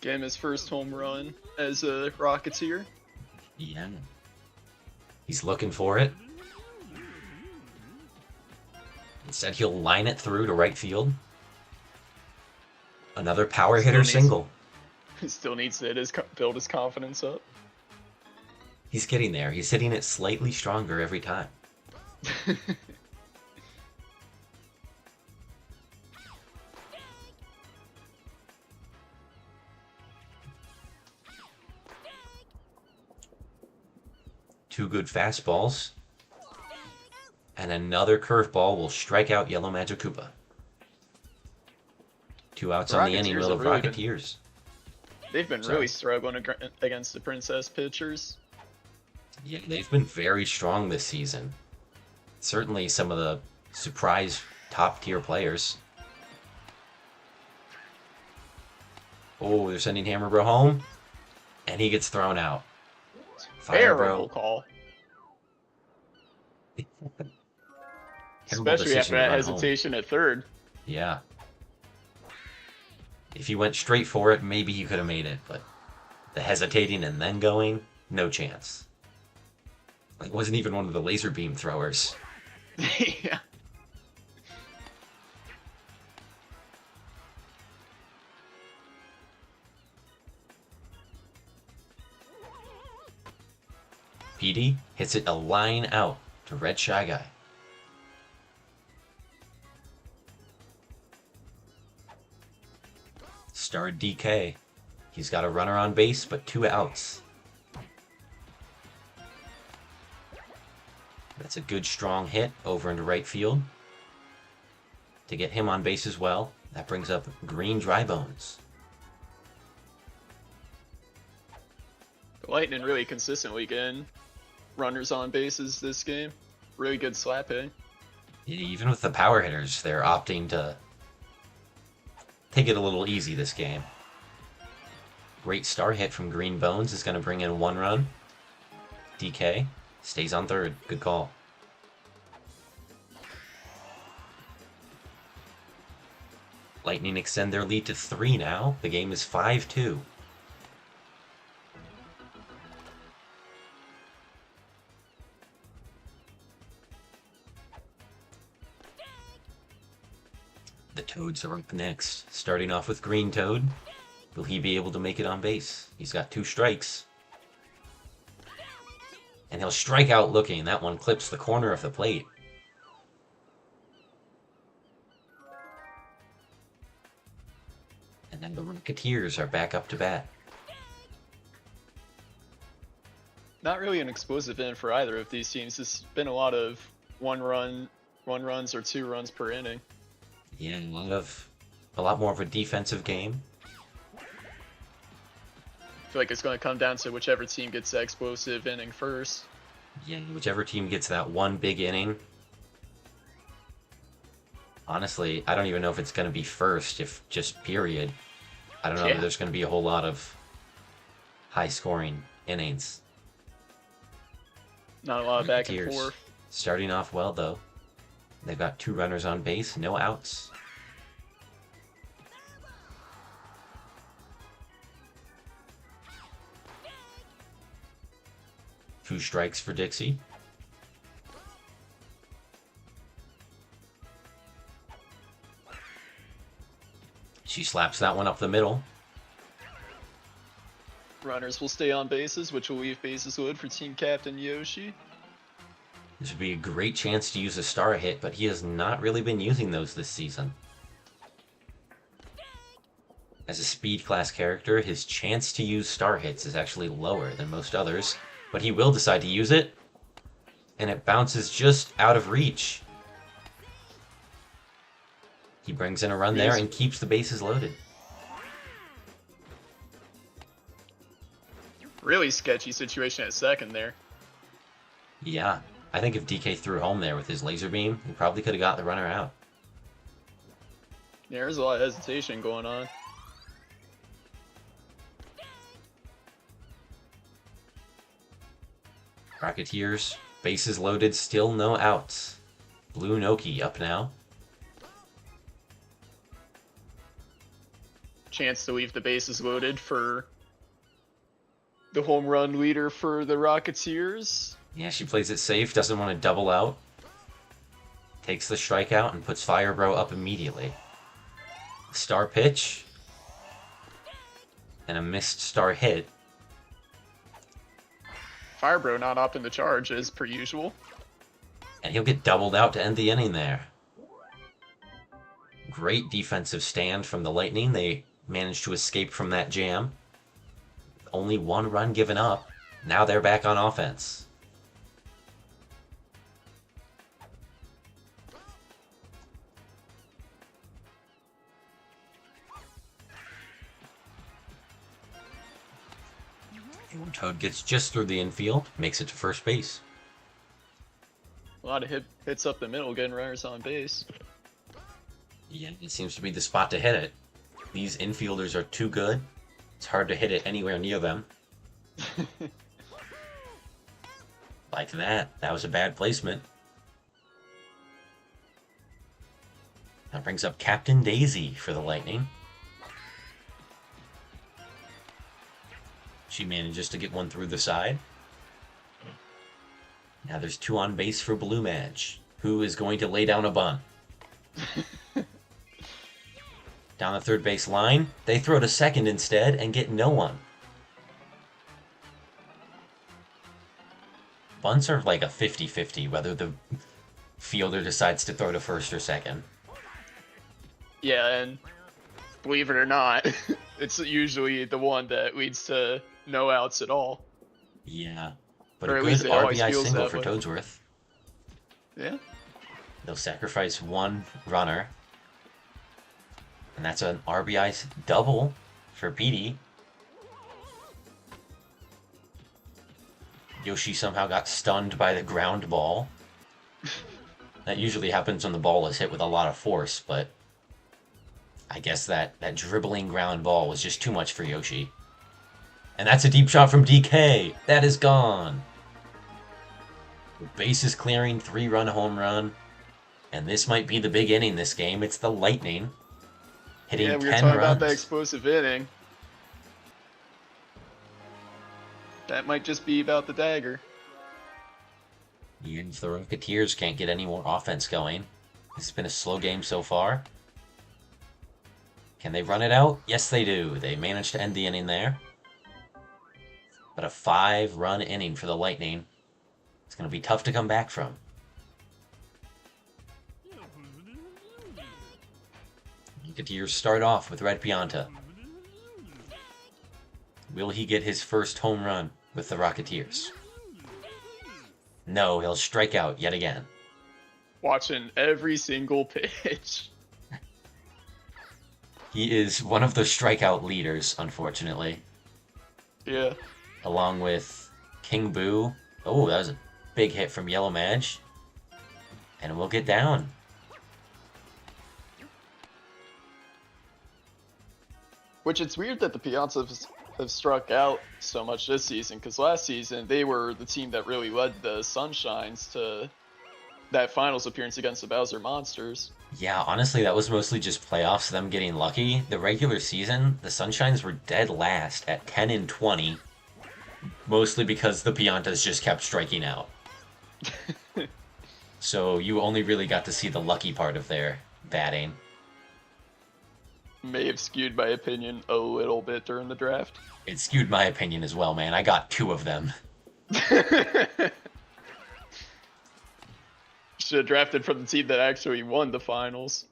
Get him his first home run as a Rocketeer. Yeah. He's looking for it. Instead, he'll line it through to right field. Another power hitter single. He still needs to build his confidence up. He's getting there. He's hitting it slightly stronger every time. Two good fastballs. And another curveball will strike out Yellow Magic Koopa. 2 outs on the inning Rocketeers of have really Rocketeers. They've been Sorry. really struggling against the Princess pitchers. Yeah, they've been very strong this season. Certainly some of the surprise top-tier players. Oh, they're sending Hammer Bro home. And he gets thrown out. Fire Terrible Bro. call. Terrible Especially after decision to that run home. hesitation at third. Yeah. If he went straight for it, maybe he could have made it, but the hesitating and then going, no chance. It wasn't even one of the laser beam throwers. Yeah. PD hits it a line out to Red Shy Guy. Star DK. He's got a runner on base, but 2 outs. That's a good strong hit over into right field. To get him on base as well. That brings up Green Dry Bones. The Lightning really consistently getting runners on bases this game. Really good slap hitting. Even with the power hitters, they're opting to take it a little easy this game. Great star hit from Green Bones is going to bring in 1 run. DK stays on third. Good call. Lightning extend their lead to 3 now. The game is 5-2. The Toads are up next. Starting off with Green Toad. Will he be able to make it on base? He's got 2 strikes. And he'll strike out looking. That one clips the corner of the plate. And then the Rocketeers are back up to bat. Not really an explosive inning for either of these teams. It's been a lot of one runs or 2 runs per inning. Yeah, a lot more of a defensive game. I feel like it's going to come down to whichever team gets that explosive inning first. Yeah, whichever team gets that one big inning. Honestly, I don't even know if it's going to be first, if just period. I don't know if there's going to be a whole lot of high-scoring innings. Not a lot of back and Rocketeers forth. starting off well, though. They've got 2 runners on base, no outs. Two strikes for Dixie. She slaps that one up the middle. Runners will stay on bases, which will leave bases loaded for team captain Yoshi. This would be a great chance to use a star hit, but he has not really been using those this season. As a speed class character, his chance to use star hits is actually lower than most others, but he will decide to use it, and it bounces just out of reach. He brings in a run there and keeps the bases loaded. Really sketchy situation at second there. Yeah, I think if DK threw home there with his laser beam, he probably could have got the runner out. Yeah, there's a lot of hesitation going on. Rocketeers, bases loaded, still no outs. Blue Noki up now. Chance to leave the bases loaded for the home run leader for the Rocketeers. Yeah, she plays it safe, doesn't want to double out. Takes the strikeout and puts Fire Bro up immediately. Star pitch. And a missed star hit. Firebro not opting the charge as per usual. And he'll get doubled out to end the inning there. Great defensive stand from the Lightning. They managed to escape from that jam. Only 1 run given up. Now they're back on offense. Toad gets just through the infield, makes it to first base. A lot of hits up the middle, getting runners on base. Yeah, it seems to be the spot to hit it. These infielders are too good. It's hard to hit it anywhere near them. Like that. That was a bad placement. That brings up Captain Daisy for the Lightning. She manages to get one through the side. Now there's 2 on base for Blue Madge, who is going to lay down a bunt. Down the third base line, they throw to second instead and get no one. Bunts are like a 50-50, whether the fielder decides to throw to first or second. Yeah, and believe it or not, it's usually the one that leads to no outs at all. Yeah, but Or a at good least it always RBI feels single that for way. Toadsworth. Yeah. They'll sacrifice 1 runner. And that's an RBI double for Petey. Yoshi somehow got stunned by the ground ball. That usually happens when the ball is hit with a lot of force, but I guess that dribbling ground ball was just too much for Yoshi. And that's a deep shot from DK. That is gone. The base is clearing, 3-run home run. And this might be the big inning this game. It's the Lightning hitting 10 Yeah, we were runs. talking about that explosive inning. That might just be about the dagger. Even if the Rocketeers can't get any more offense going. This has been a slow game so far. Can they run it out? Yes, they do. They managed to end the inning there. But a 5-run inning for the Lightning. It's going to be tough to come back from. Rocketeers start off with Red Pianta. Will he get his first home run with the Rocketeers? No, he'll strike out yet again. Watching every single pitch. He is one of the strikeout leaders, unfortunately. Yeah. Along with King Boo. Oh, that was a big hit from Yellow Madge. And we'll get down. Which it's weird that the Piantas have struck out so much this season, because last season they were the team that really led the Sunshines to that finals appearance against the Bowser Monsters. Yeah, honestly, that was mostly just playoffs, them getting lucky. The regular season, the Sunshines were dead last at 10-20. Mostly because the Piantas just kept striking out. So you only really got to see the lucky part of their batting. May have skewed my opinion a little bit during the draft. It skewed my opinion as well, man. I got 2 of them. Should have drafted from the team that actually won the finals.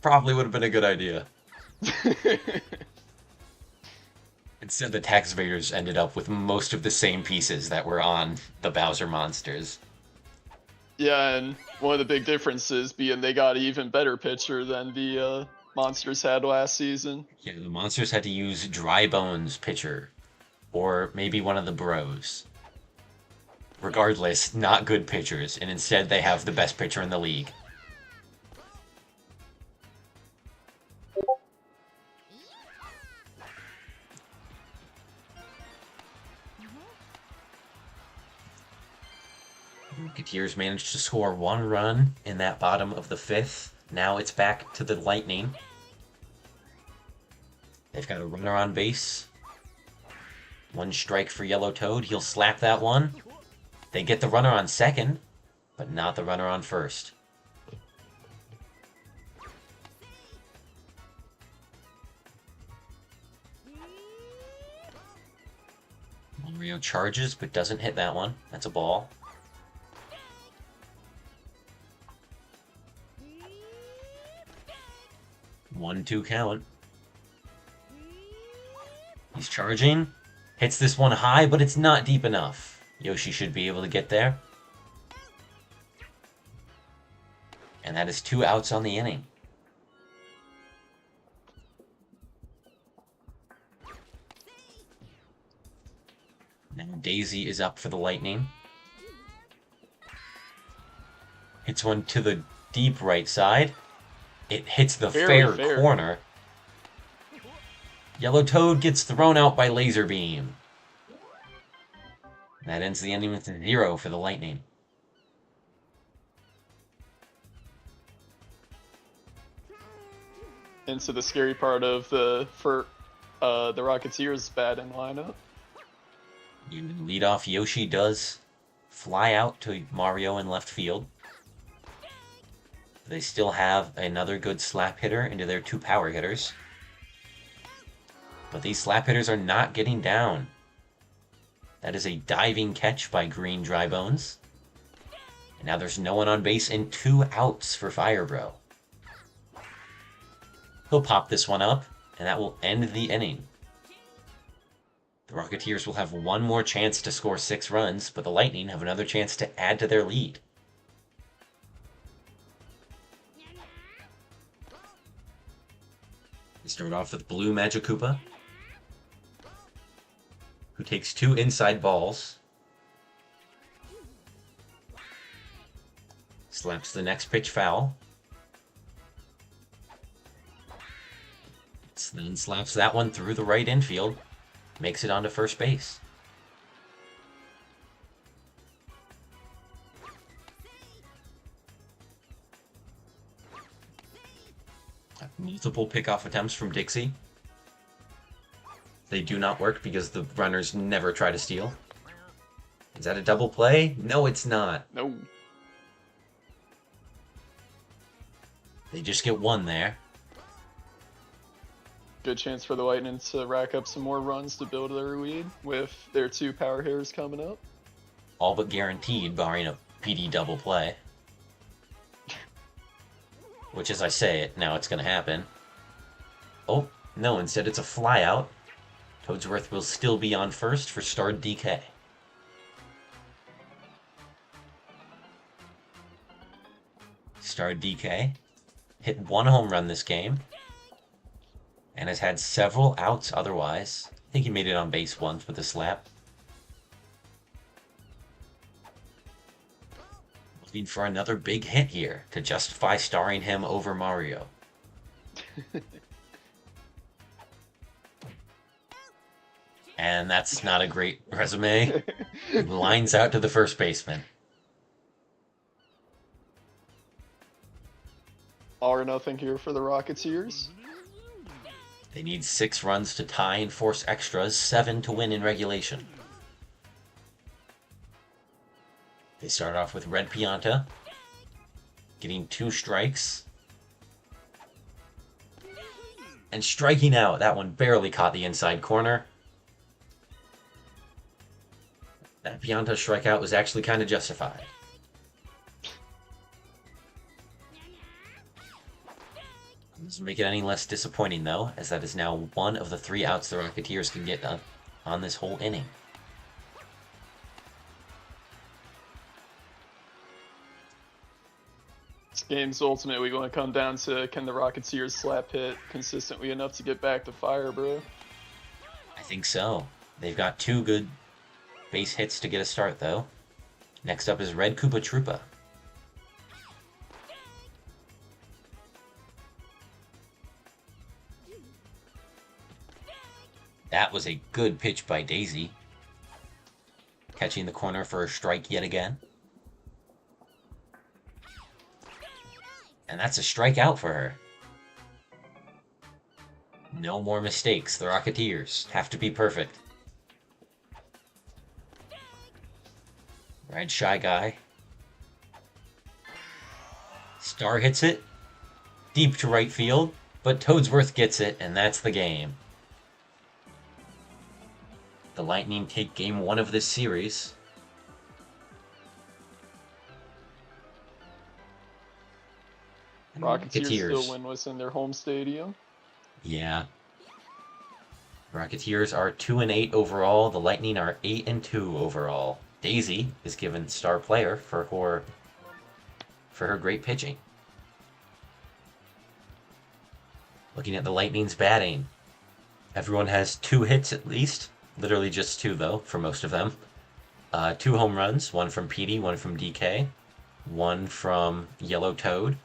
Probably would have been a good idea. Instead, the Tax Evaders ended up with most of the same pieces that were on the Bowser Monsters. Yeah, and one of the big differences being they got an even better pitcher than the Monsters had last season. Yeah, the Monsters had to use Dry Bones pitcher. Or maybe one of the Bros. Regardless, not good pitchers, and instead they have the best pitcher in the league. Rocketeers managed to score 1 run in that bottom of the 5th. Now it's back to the Lightning. They've got a runner on base. 1 strike for Yellow Toad. He'll slap that one. They get the runner on second, but not the runner on first. Mario charges, but doesn't hit that one. That's a ball. One, two count. He's charging. Hits this one high, but it's not deep enough. Yoshi should be able to get there. And that is 2 outs on the inning. Now Daisy is up for the Lightning. Hits one to the deep right side. It hits the fair corner. Yellow Toad gets thrown out by Laser Beam. That ends the inning with a 0 for the Lightning. Into the scary part of the Rocketeers' batting lineup. Lead off Yoshi does fly out to Mario in left field. They still have another good slap hitter into their 2 power hitters. But these slap hitters are not getting down. That is a diving catch by Green Dry Bones. And now there's no one on base and 2 outs for Firebro. He'll pop this one up, and that will end the inning. The Rocketeers will have one more chance to score 6 runs, but the Lightning have another chance to add to their lead. We start off with Blue Magikoopa, who takes 2 inside balls. Slaps the next pitch foul. Then slaps that one through the right infield. Makes it onto first base. Multiple pickoff attempts from Dixie. They do not work because the runners never try to steal. Is that a double play? No, it's not. No. They just get 1 there. Good chance for the Lightning to rack up some more runs to build their lead with their 2 power hitters coming up. All but guaranteed, barring a PD double play. Which, as I say it, now it's going to happen. Oh, no, instead it's a flyout. Toadsworth will still be on first for starred DK. Starred DK hit 1 home run this game. And has had several outs otherwise. I think he made it on base once with a slap. Looking for another big hit here to justify starring him over Mario. And that's not a great resume. He lines out to the first baseman. All or nothing here for the Rocketeers. They need 6 runs to tie and force extras, 7 to win in regulation. They start off with Red Pianta, getting 2 strikes. And striking out. That one barely caught the inside corner. That Pianta strikeout was actually kind of justified. Doesn't make it any less disappointing, though, as that is now 1 of the 3 outs the Rocketeers can get on this whole inning. This game's ultimately going to come down to, can the Rocketeers slap hit consistently enough to get back to fire, bro? I think so. They've got 2 good base hits to get a start, though. Next up is Red Koopa Troopa. That was a good pitch by Daisy. Catching the corner for a strike yet again. And that's a strikeout for her. No more mistakes. The Rocketeers have to be perfect. Red Shy Guy. Star hits it. Deep to right field. But Toadsworth gets it, and that's the game. The Lightning take game 1 of this series. And the Rocketeers still Rocketeers. winless in their home stadium. Yeah. Rocketeers are 2-8 overall. The Lightning are 8-2 overall. Daisy is given star player for her great pitching. Looking at the Lightning's batting, everyone has 2 hits at least. Literally just 2 though for most of them. 2 home runs, 1 from Petey, 1 from DK, 1 from Yellow Toad,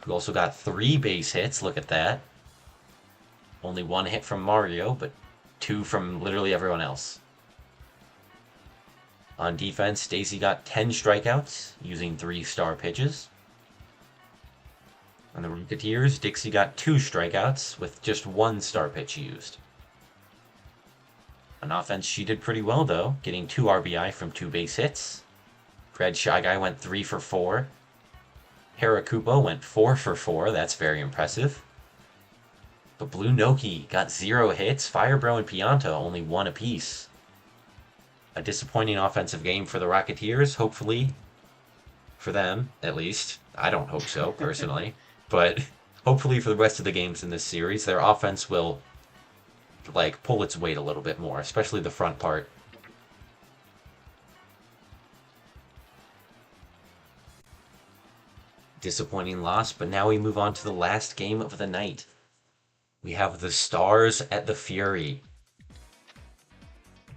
who also got 3 base hits. Look at that. Only 1 hit from Mario, but 2 from literally everyone else. On defense, Daisy got 10 strikeouts using 3 star pitches. On the Rocketeers, Dixie got 2 strikeouts with just 1 star pitch used. On offense, she did pretty well though, getting 2 RBI from 2 base hits. Red Shy Guy went 3 for 4. Harakupo went 4 for 4, that's very impressive. But Blue Noki got 0 hits, Firebro and Pianta only 1 apiece. A disappointing offensive game for the Rocketeers, hopefully. For them, at least. I don't hope so, personally. But hopefully for the rest of the games in this series, their offense will pull its weight a little bit more, especially the front part. Disappointing loss, but now we move on to the last game of the night. We have the Stars at the Fury.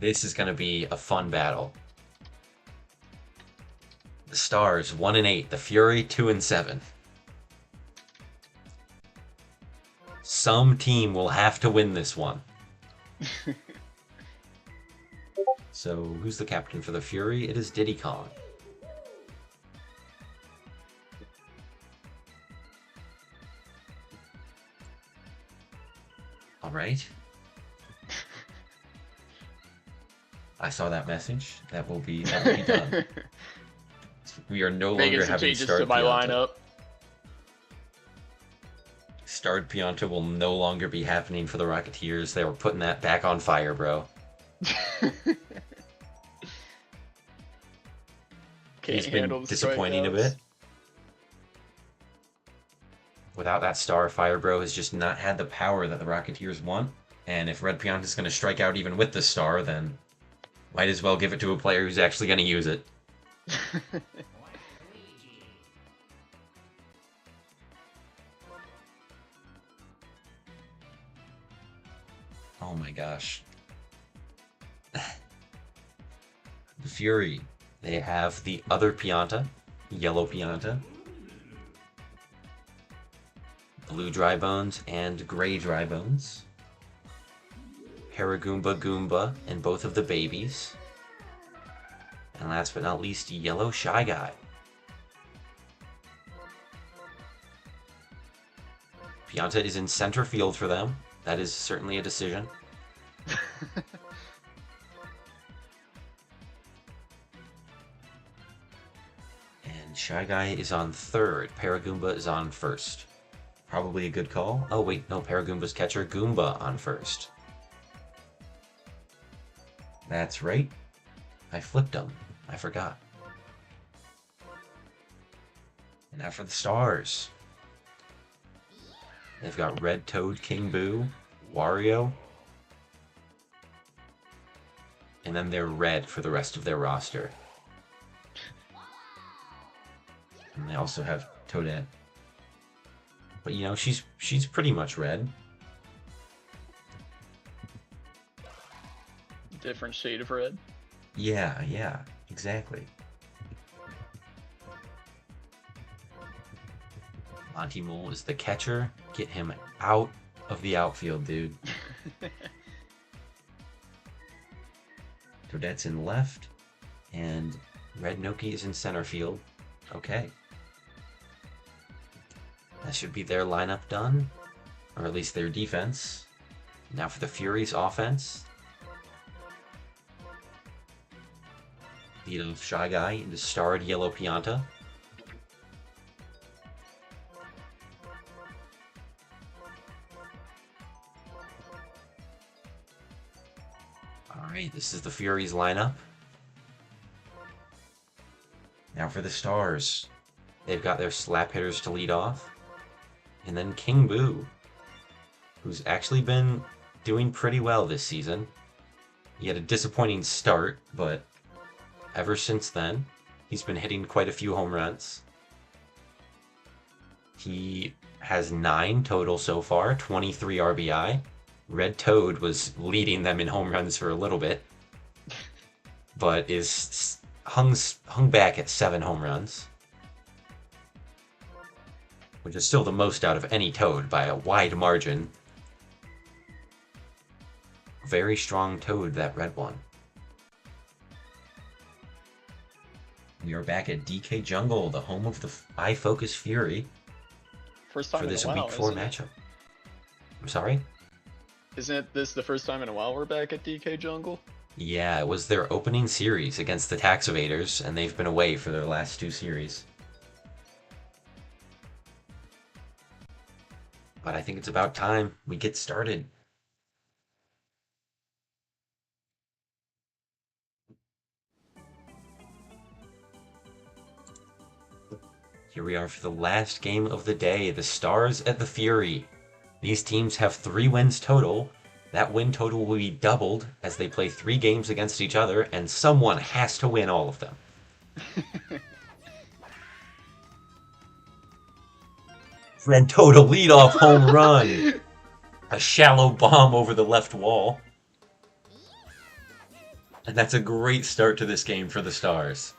This is going to be a fun battle. The Stars 1-8, the Fury 2-7. Some team will have to win this one. So, who's the captain for the Fury? It is Diddy Kong. All right. I saw that message. That will be done. We are no longer having changes starred to my Pianta. lineup. Starred Pianta will no longer be happening for the Rocketeers. They were putting that back on fire, bro. He's been disappointing a bit. Without that star, Firebro has just not had the power that the Rocketeers want. And if Red Pianta is going to strike out even with the star, then might as well give it to a player who's actually going to use it. Oh my gosh. The Fury. They have the other Pianta, Yellow Pianta, Blue Dry Bones, and Gray Dry Bones. Paragoomba Goomba and both of the babies. And last but not least, Yellow Shy Guy. Pianta is in center field for them. That is certainly a decision. And Shy Guy is on third. Paragoomba is on first. Probably a good call. Oh wait, no, Paragoomba's catcher Goomba on first. That's right. I flipped him. I forgot. And now for the Stars. They've got Red Toad, King Boo, Wario. And then they're red for the rest of their roster. And they also have Toadette. But you know, she's pretty much red. Different shade of red. Yeah, exactly. Monty Mole is the catcher. Get him out of the outfield, dude. Toadette's in left, and Red Noki is in center field. Okay. That should be their lineup done, or at least their defense. Now for the Fury's offense. Lead of Shy Guy into starred Yellow Pianta. Alright, this is the Furies lineup. Now for the Stars. They've got their slap hitters to lead off. And then King Boo, who's actually been doing pretty well this season. He had a disappointing start, but ever since then, he's been hitting quite a few home runs. He has 9 total so far, 23 RBI. Red Toad was leading them in home runs for a little bit, but is hung back at 7 home runs, which is still the most out of any Toad by a wide margin. Very strong Toad, that red one. We are back at DK Jungle, the home of the iFocus Fury, First time for this in a while, Week 4 isn't it? matchup. I'm sorry? Isn't this the first time in a while we're back at DK Jungle? Yeah, it was their opening series against the Tax Evaders, and they've been away for their last 2 series. But I think it's about time we get started. Here we are for the last game of the day, the Stars at the Fury. These teams have 3 wins total. That win total will be doubled as they play 3 games against each other, and someone has to win all of them. Red Toad, a leadoff home run. A shallow bomb over the left wall. And that's a great start to this game for the Stars.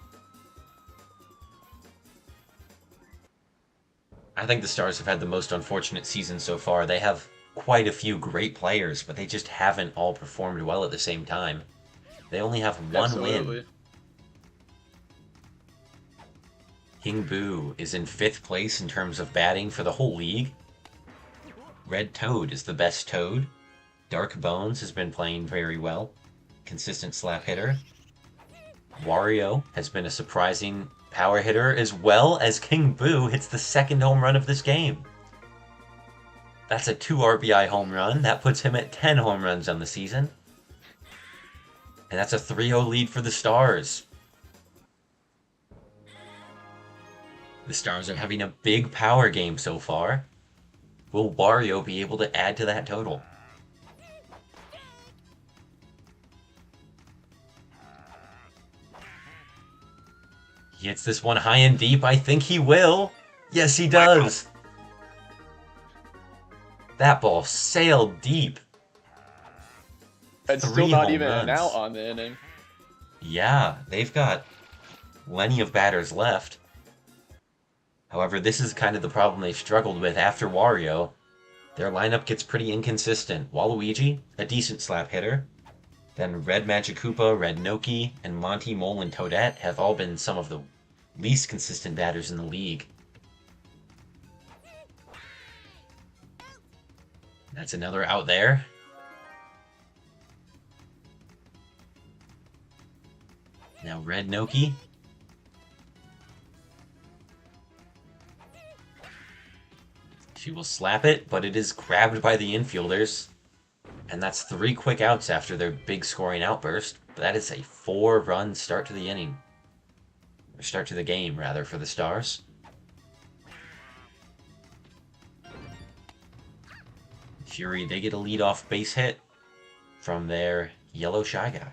I think the Stars have had the most unfortunate season so far. They have quite a few great players, but they just haven't all performed well at the same time. They only have 1 win. King Boo is in 5th place in terms of batting for the whole league. Red Toad is the best Toad. Dark Bones has been playing very well. Consistent slap hitter. Wario has been a surprising power hitter, as well as King Boo hits the 2nd home run of this game. That's a 2 RBI home run. That puts him at 10 home runs on the season. And that's a 3-0 lead for the Stars. The Stars are having a big power game so far. Will Wario be able to add to that total? He hits this one high and deep. I think he will. Yes, he does. That ball sailed deep. It's 3 still not home even runs. an out on the inning. Yeah, they've got plenty of batters left. However, this is kind of the problem they've struggled with after Wario. Their lineup gets pretty inconsistent. Waluigi, a decent slap hitter. Then Red Magikoopa, Red Noki, and Monty, Mole, and Toadette have all been some of the least consistent batters in the league. That's another out there. Now Red Noki. She will slap it, but it is grabbed by the infielders. And that's 3 quick outs after their big scoring outburst. That is a 4-run start to the inning. Or start to the game, rather, for the Stars. Fury, they get a leadoff base hit from their yellow Shy Guy.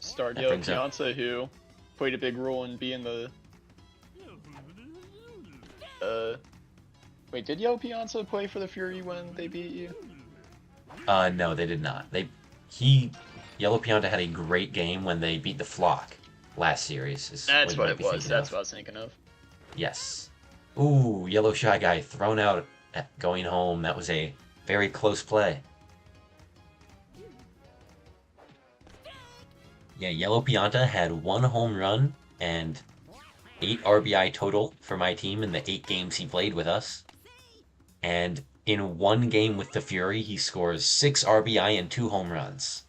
Stargale Pianza, who played a big role in being the... Wait, did Yellow Pianza play for the Fury when they beat you? No, they did not. Yellow Pianta had a great game when they beat the Flock last series. That's what it was. That's what I was thinking of. Yes. Ooh, Yellow Shy Guy thrown out at going home. That was a very close play. Yeah, Yellow Pianta had 1 home run and 8 RBI total for my team in the 8 games he played with us. And in 1 game with the Fury, he scores 6 RBI and 2 home runs.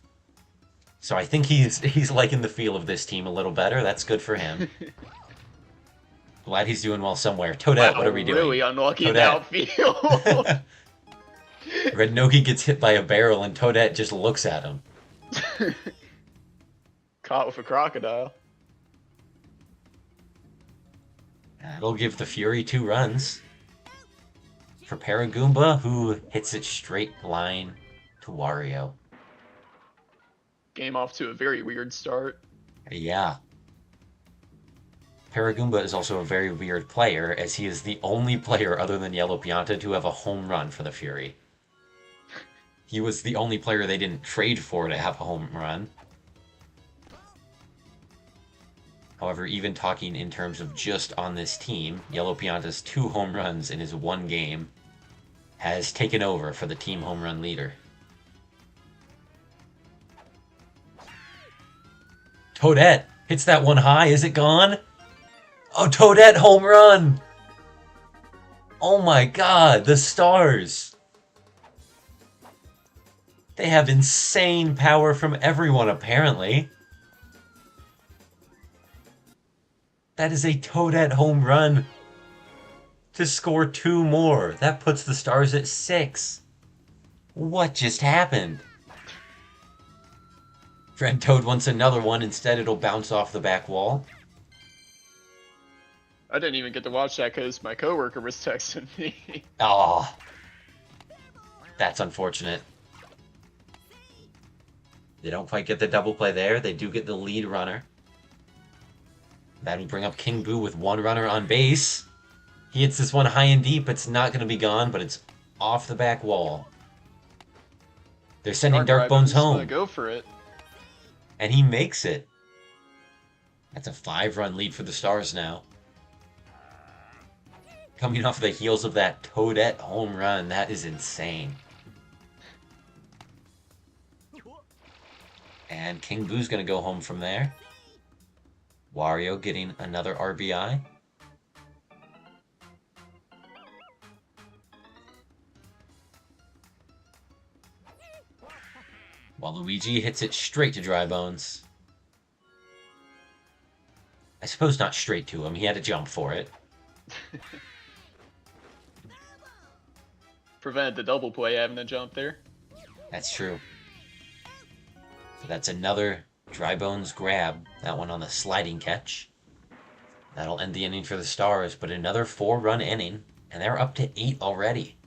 So I think he's liking the feel of this team a little better. That's good for him. Glad he's doing well somewhere. Toadette, wow, what are we doing? Really unlucky in Toadette. the outfield. Red Noki gets hit by a barrel and Toadette just looks at him. Caught with a crocodile. That'll give the Fury 2 runs. For Paragoomba, who hits it straight line to Wario. Game off to a very weird start. Yeah. Paragoomba is also a very weird player, as he is the only player other than Yellow Pianta to have a home run for the Fury. He was the only player they didn't trade for to have a home run. However, even talking in terms of just on this team, Yellow Pianta's 2 home runs in his 1 game has taken over for the team home run leader. Toadette hits that one high. Is it gone? Oh, Toadette home run! Oh my god, the Stars! They have insane power from everyone, apparently. That is a Toadette home run to score 2 more. That puts the Stars at 6. What just happened? Red Toad wants another one. Instead, it'll bounce off the back wall. I didn't even get to watch that because my coworker was texting me. Aw. That's unfortunate. They don't quite get the double play there. They do get the lead runner. That'll bring up King Boo with 1 runner on base. He hits this one high and deep. It's not going to be gone, but it's off the back wall. They're sending Dark Bones home. Go for it. And he makes it. That's a 5-run lead for the Stars now. Coming off the heels of that Toadette home run, that is insane. And King Boo's going to go home from there. Wario getting another RBI. While Luigi hits it straight to Dry Bones. I suppose not straight to him. He had to jump for it. Prevented the double play having to jump there. That's true. So that's another Dry Bones grab. That one on the sliding catch. That'll end the inning for the Stars, but another 4-run inning, and they're up to 8 already.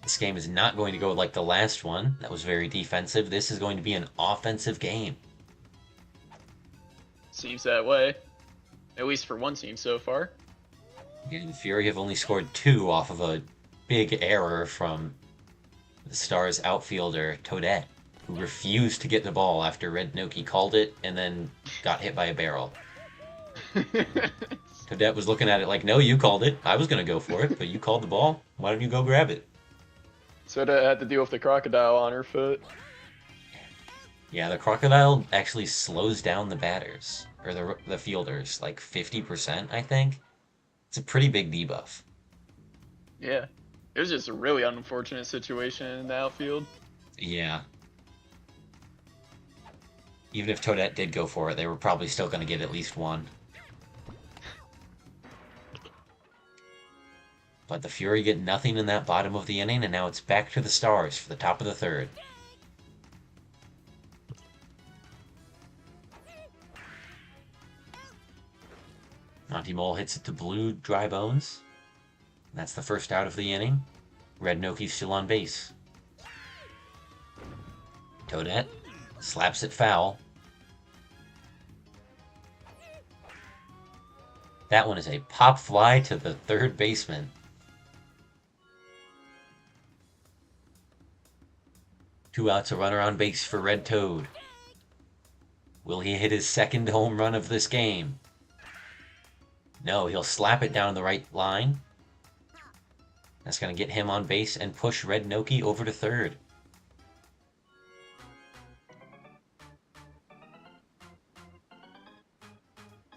This game is not going to go like the last one. That was very defensive. This is going to be an offensive game. Seems that way. At least for one team so far. Yeah, the Fury have only scored 2 off of a big error from the Stars outfielder, Toadette, who refused to get the ball after Red Noki called it and then got hit by a barrel. Toadette was looking at it like, no, you called it. I was going to go for it, but you called the ball. Why don't you go grab it? So that had to deal with the crocodile on her foot. Yeah, the crocodile actually slows down the batters, or the fielders, like 50%, I think. It's a pretty big debuff. Yeah. It was just a really unfortunate situation in the outfield. Yeah. Even if Toadette did go for it, they were probably still going to get at least 1. But the Fury get nothing in that bottom of the inning, and now it's back to the Stars for the top of the 3rd. Monty Mole hits it to blue Dry Bones. That's the first out of the inning. Red Noki's still on base. Toadette slaps it foul. That one is a pop fly to the 3rd baseman. Two outs, a runner on base for Red Toad. Will he hit his 2nd home run of this game? No, he'll slap it down the right line. That's going to get him on base and push Red Noki over to 3rd.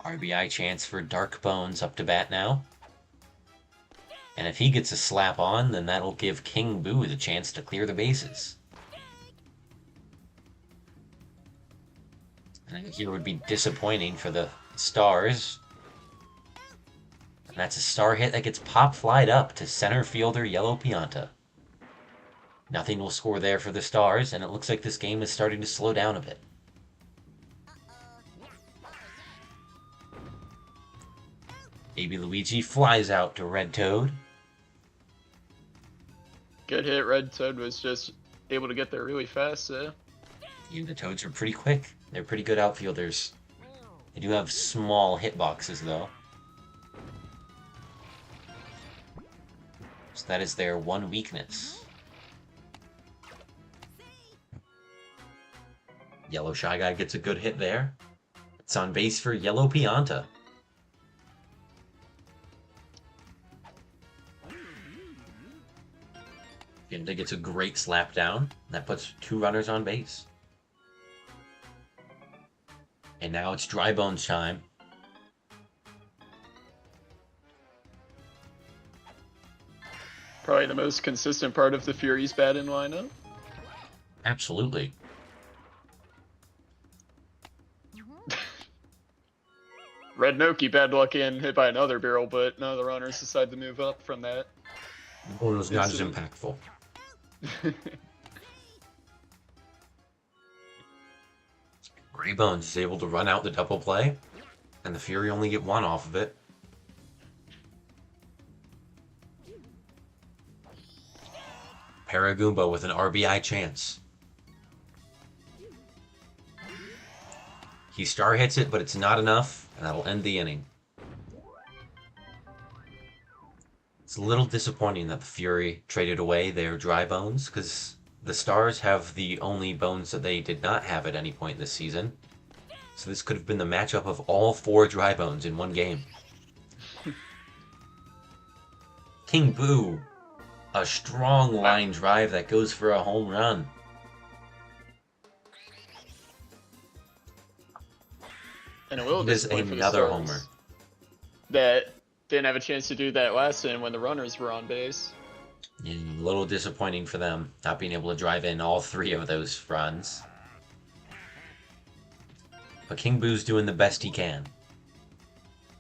RBI chance for Dark Bones up to bat now. And if he gets a slap on, then that'll give King Boo the chance to clear the bases. And I think here would be disappointing for the Stars. And that's a star hit that gets pop-flied up to center fielder Yellow Pianta. Nothing will score there for the Stars, and it looks like this game is starting to slow down a bit. Baby Luigi flies out to Red Toad. Good hit. Red Toad was just able to get there really fast. The Toads are pretty quick. They're pretty good outfielders. They do have small hitboxes, though. So that is their one weakness. Yellow Shy Guy gets a good hit there. It's on base for Yellow Pianta. Pianta gets a great slap down. That puts 2 runners on base. And now it's Dry Bones time. Probably the most consistent part of the Fury's batting lineup. Absolutely. Red Noki, bad luck in hit by another barrel, but none of the runners decide to move up from that. One was not as impactful. Gray Bones is able to run out the double play, and the Fury only get 1 off of it. Paragoomba with an RBI chance. He star hits it, but it's not enough, and that'll end the inning. It's a little disappointing that the Fury traded away their Dry Bones, because the Stars have the only bones that they did not have at any point this season. So this could have been the matchup of all 4 Dry Bones in one game. King Boo. A strong line drive that goes for a home run. And it will It is disappoint for the another Stars homer. that didn't have a chance to do that last inning when the runners were on base. Yeah, a little disappointing for them, not being able to drive in all 3 of those runs. But King Boo's doing the best he can.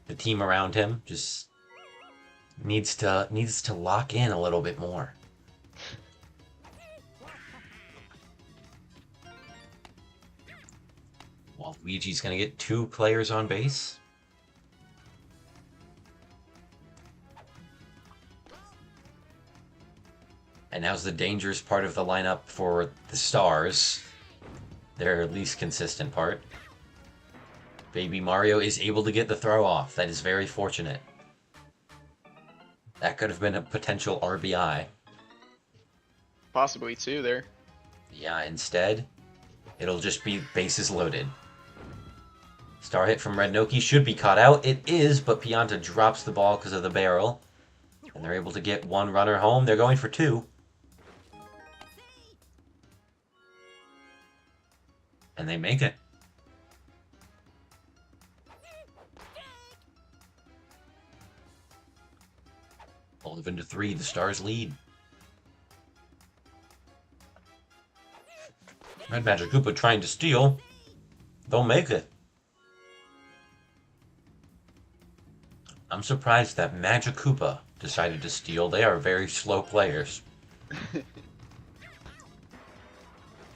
The team around him just needs to lock in a little bit more. Well, Luigi's gonna get 2 players on base. And now's the dangerous part of the lineup for the Stars. Their least consistent part. Baby Mario is able to get the throw off. That is very fortunate. That could have been a potential RBI. Possibly 2 there. Yeah, instead, it'll just be bases loaded. Star hit from Red Noki should be caught out. It is, but Pianta drops the ball because of the barrel. And they're able to get 1 runner home. They're going for 2. And they make it. 11-3, the Stars lead. Red Magic Koopa trying to steal. They'll make it. I'm surprised that Magic Koopa decided to steal. They are very slow players.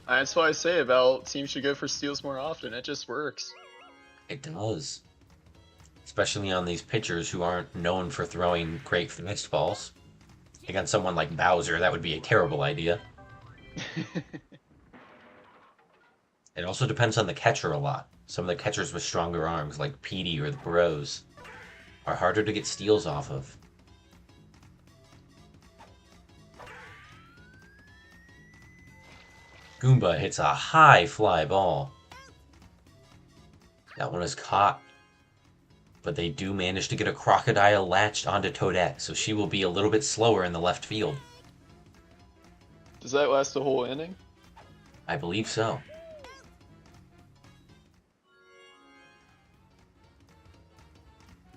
That's why I say about teams should go for steals more often. It just works. It does. Especially on these pitchers who aren't known for throwing great fastballs. Against someone like Bowser, that would be a terrible idea. It also depends on the catcher a lot. Some of the catchers with stronger arms, like Petey or the Bros, are harder to get steals off of. Goomba hits a high fly ball. That one is caught. But they do manage to get a Crocodile latched onto Toadette, so she will be a little bit slower in the left field. Does that last the whole inning? I believe so.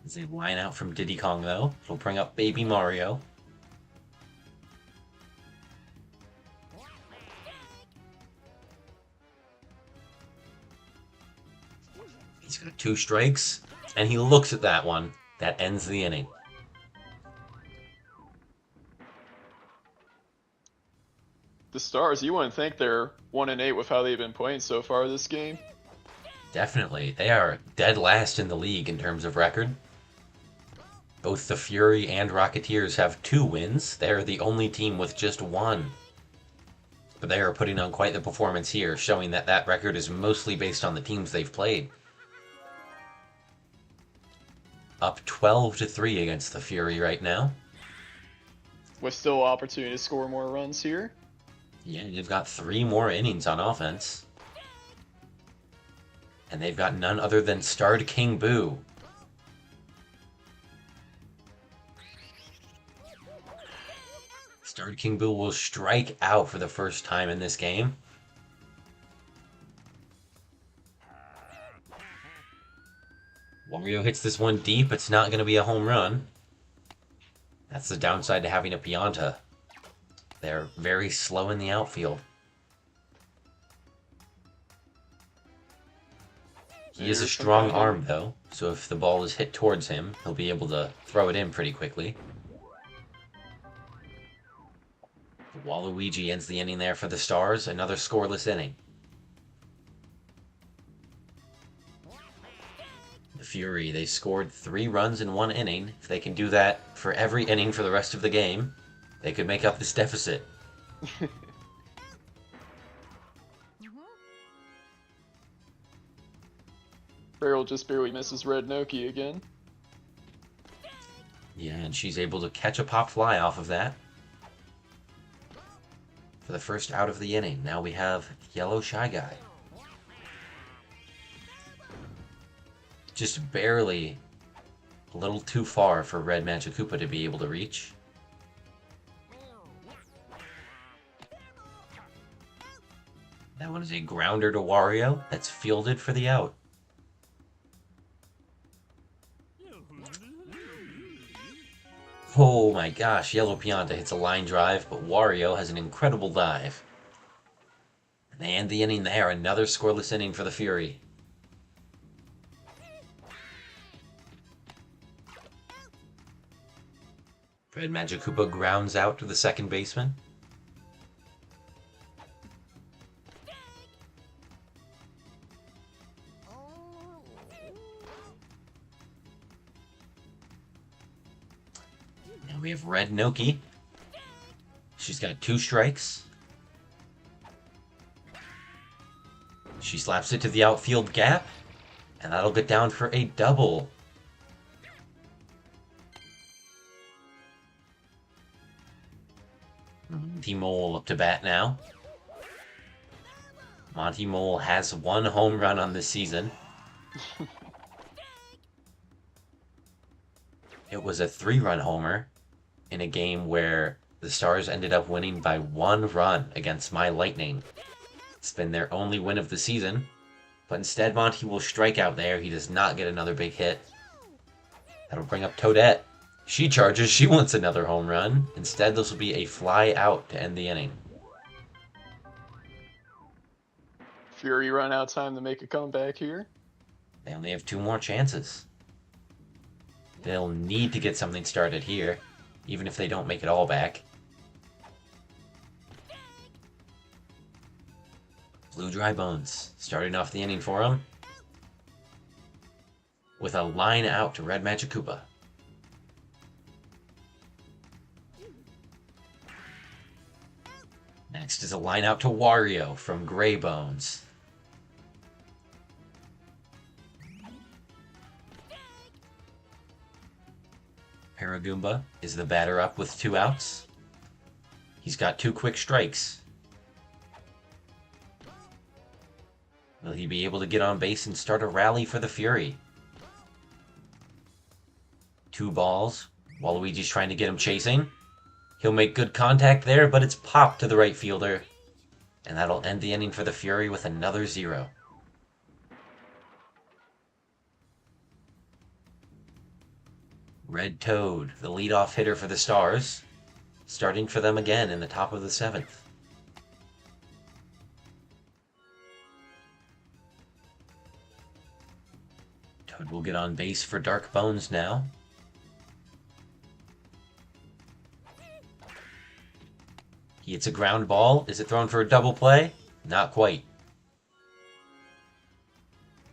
As they line out from Diddy Kong, though, it'll bring up Baby Mario. He's got 2 strikes, and he looks at that one. That ends the inning. The Stars, you wouldn't think they're 1-8 with how they've been playing so far this game. Definitely. They are dead last in the league in terms of record. Both the Fury and Rocketeers have 2 wins. They're the only team with just 1. But they are putting on quite the performance here, showing that that record is mostly based on the teams they've played. Up 12-3 against the Fury right now. With still opportunity to score more runs here. Yeah, you've got 3 more innings on offense. And they've got none other than Starred King Boo. Starred King Boo will strike out for the first time in this game. Wario hits this one deep. It's not going to be a home run. That's the downside to having a Pianta. They're very slow in the outfield. He is a strong arm, though, so if the ball is hit towards him, he'll be able to throw it in pretty quickly. Waluigi ends the inning there for the Stars, another scoreless inning. The Fury, they scored 3 runs in 1 inning. If they can do that for every inning for the rest of the game, they could make up this deficit. Farrell just barely misses Red Noki again. Yeah, and she's able to catch a pop fly off of that. For the first out of the inning, now we have Yellow Shy Guy. Just barely a little too far for Red Magic-Koopa to be able to reach. That one is a grounder to Wario that's fielded for the out. Oh my gosh, Yellow Pianta hits a line drive, but Wario has an incredible dive. And they end the inning there, another scoreless inning for the Fury. Red Magic-Koopa grounds out to the second baseman. We have Red Noki. She's got 2 strikes. She slaps it to the outfield gap, and that'll get down for a double. Monty Mole up to bat now. Monty Mole has 1 home run on this season. It was a 3-run homer in a game where the Stars ended up winning by 1 run against My Lightning. It's been their only win of the season, but instead Monty will strike out there. He does not get another big hit. That'll bring up Toadette. She charges. She wants another home run. Instead, this will be a fly out to end the inning. Fury run out time to make a comeback here. They only have 2 more chances. They'll need to get something started here, even if they don't make it all back. Blue Dry Bones starting off the inning for him with a line out to Red Magic-Koopa. Next is a line out to Wario from Gray Bones. Paragoomba is the batter up with 2 outs. He's got 2 quick strikes. Will he be able to get on base and start a rally for the Fury? 2 balls. Waluigi's trying to get him chasing. He'll make good contact there, but it's popped to the right fielder. And that'll end the inning for the Fury with another 0. Red Toad, the leadoff hitter for the Stars, starting for them again in the top of the 7th. Toad will get on base for Dark Bones now. It's a ground ball. Is it thrown for a double play? Not quite.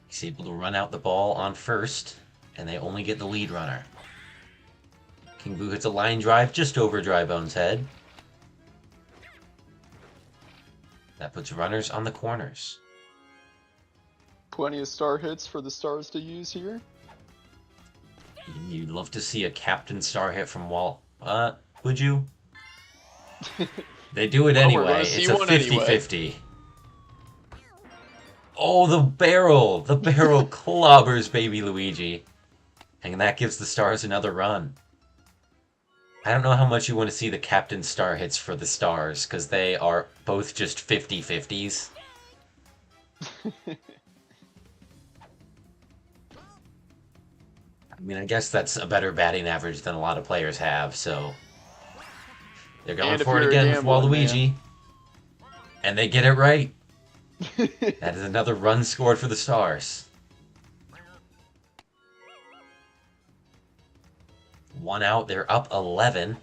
He's able to run out the ball on first, and they only get the lead runner. King Boo hits a line drive just over Drybone's head. That puts runners on the corners. Plenty of star hits for the Stars to use here. You'd love to see a captain star hit from Walt. Would you? They do it Well, we're anyway. gonna see It's a one anyway. 50-50. Oh, the barrel! The barrel clobbers baby Luigi. And that gives the Stars another run. I don't know how much you want to see the captain star hits for the Stars, because they are both just 50-50s. I mean, I guess that's a better batting average than a lot of players have, so... They're going for it again with Waluigi. And they get it right. That is another run scored for the Stars. One out, they're up 11.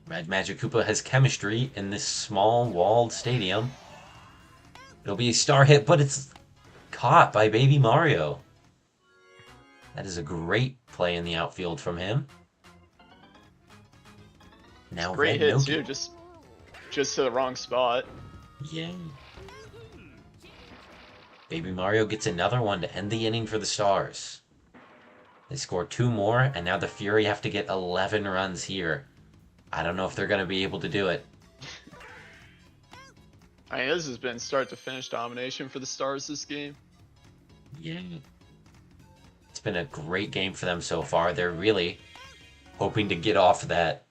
Red Magic Koopa has chemistry in this small walled stadium. It'll be a star hit, but it's caught by Baby Mario. That is a great play in the outfield from him. Now great hit too, just to the wrong spot. Yeah. Baby Mario gets another one to end the inning for the Stars. They score 2 more, and now the Fury have to get 11 runs here. I don't know if they're going to be able to do it. I mean, this has been start to finish domination for the Stars this game. Yeah. It's been a great game for them so far. They're really hoping to get off that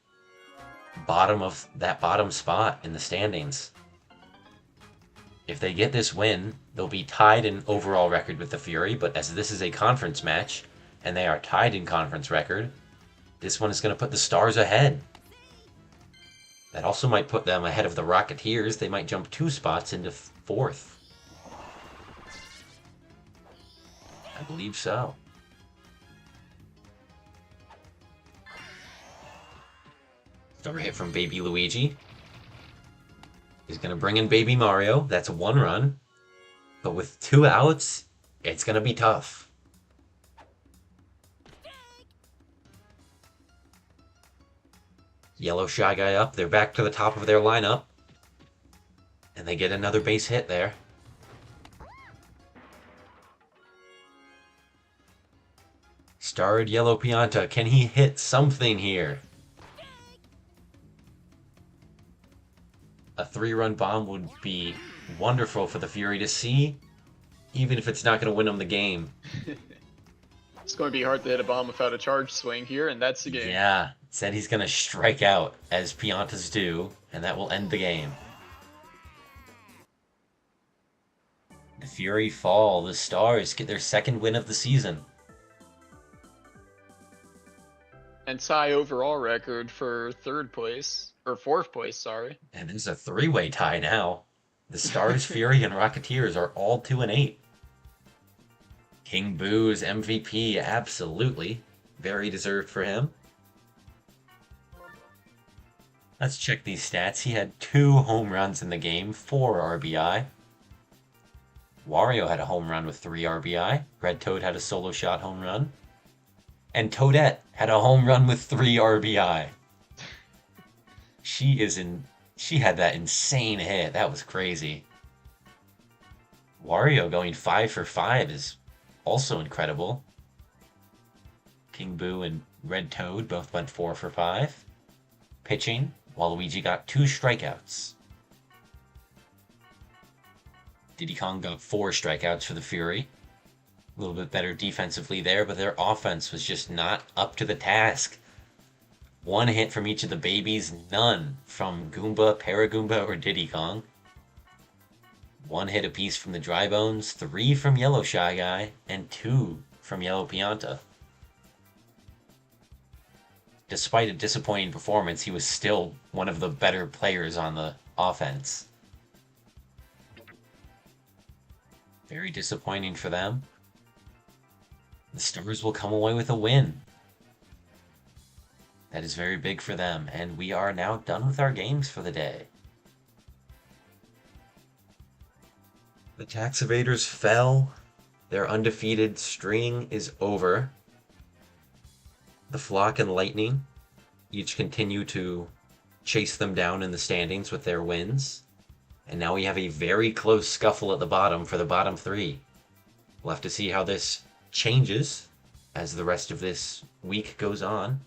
bottom spot in the standings. If they get this win, they'll be tied in overall record with the Fury, but as this is a conference match, and they are tied in conference record, this one is going to put the Stars ahead. That also might put them ahead of the Rocketeers. They might jump 2 spots into 4th. I believe so. Star hit from Baby Luigi. He's going to bring in Baby Mario. That's 1 run. But with 2 outs, it's going to be tough. Yellow Shy Guy up. They're back to the top of their lineup. And they get another base hit there. Starred Yellow Pianta. Can he hit something here? A 3-run bomb would be wonderful for the Fury to see, even if it's not going to win them the game. It's going to be hard to hit a bomb without a charge swing here, and that's the game. Yeah, said he's going to strike out, as Piantas do, and that will end the game. The Fury fall. The Stars get their 2nd win of the season. And tie overall record for 3rd place, or 4th place, sorry. And it's a 3-way tie now. The Stars, Fury, and Rocketeers are all 2-8. King Boo's MVP, absolutely. Very deserved for him. Let's check these stats. He had 2 home runs in the game, 4 RBI. Wario had a home run with 3 RBI. Red Toad had a solo shot home run. And Toadette had a home run with 3 RBI. She had that insane hit. That was crazy. Wario going 5 for 5 is also incredible. King Boo and Red Toad both went 4 for 5. Pitching, Waluigi got 2 strikeouts. Diddy Kong got 4 strikeouts for the Fury. A little bit better defensively there, but their offense was just not up to the task. 1 hit from each of the babies, none from Goomba, Paragoomba, or Diddy Kong. 1 hit apiece from the Dry Bones, 3 from Yellow Shy Guy, and 2 from Yellow Pianta. Despite a disappointing performance, he was still one of the better players on the offense. Very disappointing for them. The Stars will come away with a win. That is very big for them, and we are now done with our games for the day. The tax evaders fell. Their undefeated string is over. The Flock and Lightning each continue to chase them down in the standings with their wins. And now we have a very close scuffle at the bottom for the bottom three. We'll have to see how this changes as the rest of this week goes on.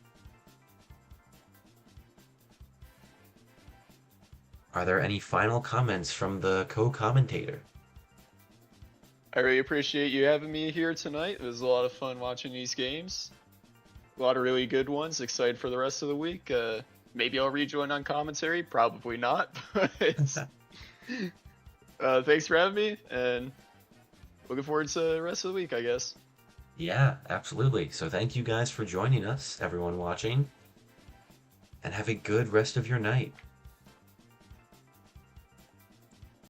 Are there any final comments from the co-commentator? I really appreciate you having me here tonight. It was a lot of fun watching these games. A lot of really good ones. Excited for the rest of the week. Maybe I'll rejoin on commentary. Probably not. But thanks for having me, and looking forward to the rest of the week, I guess. Yeah, absolutely. So thank you guys for joining us, everyone watching, and have a good rest of your night.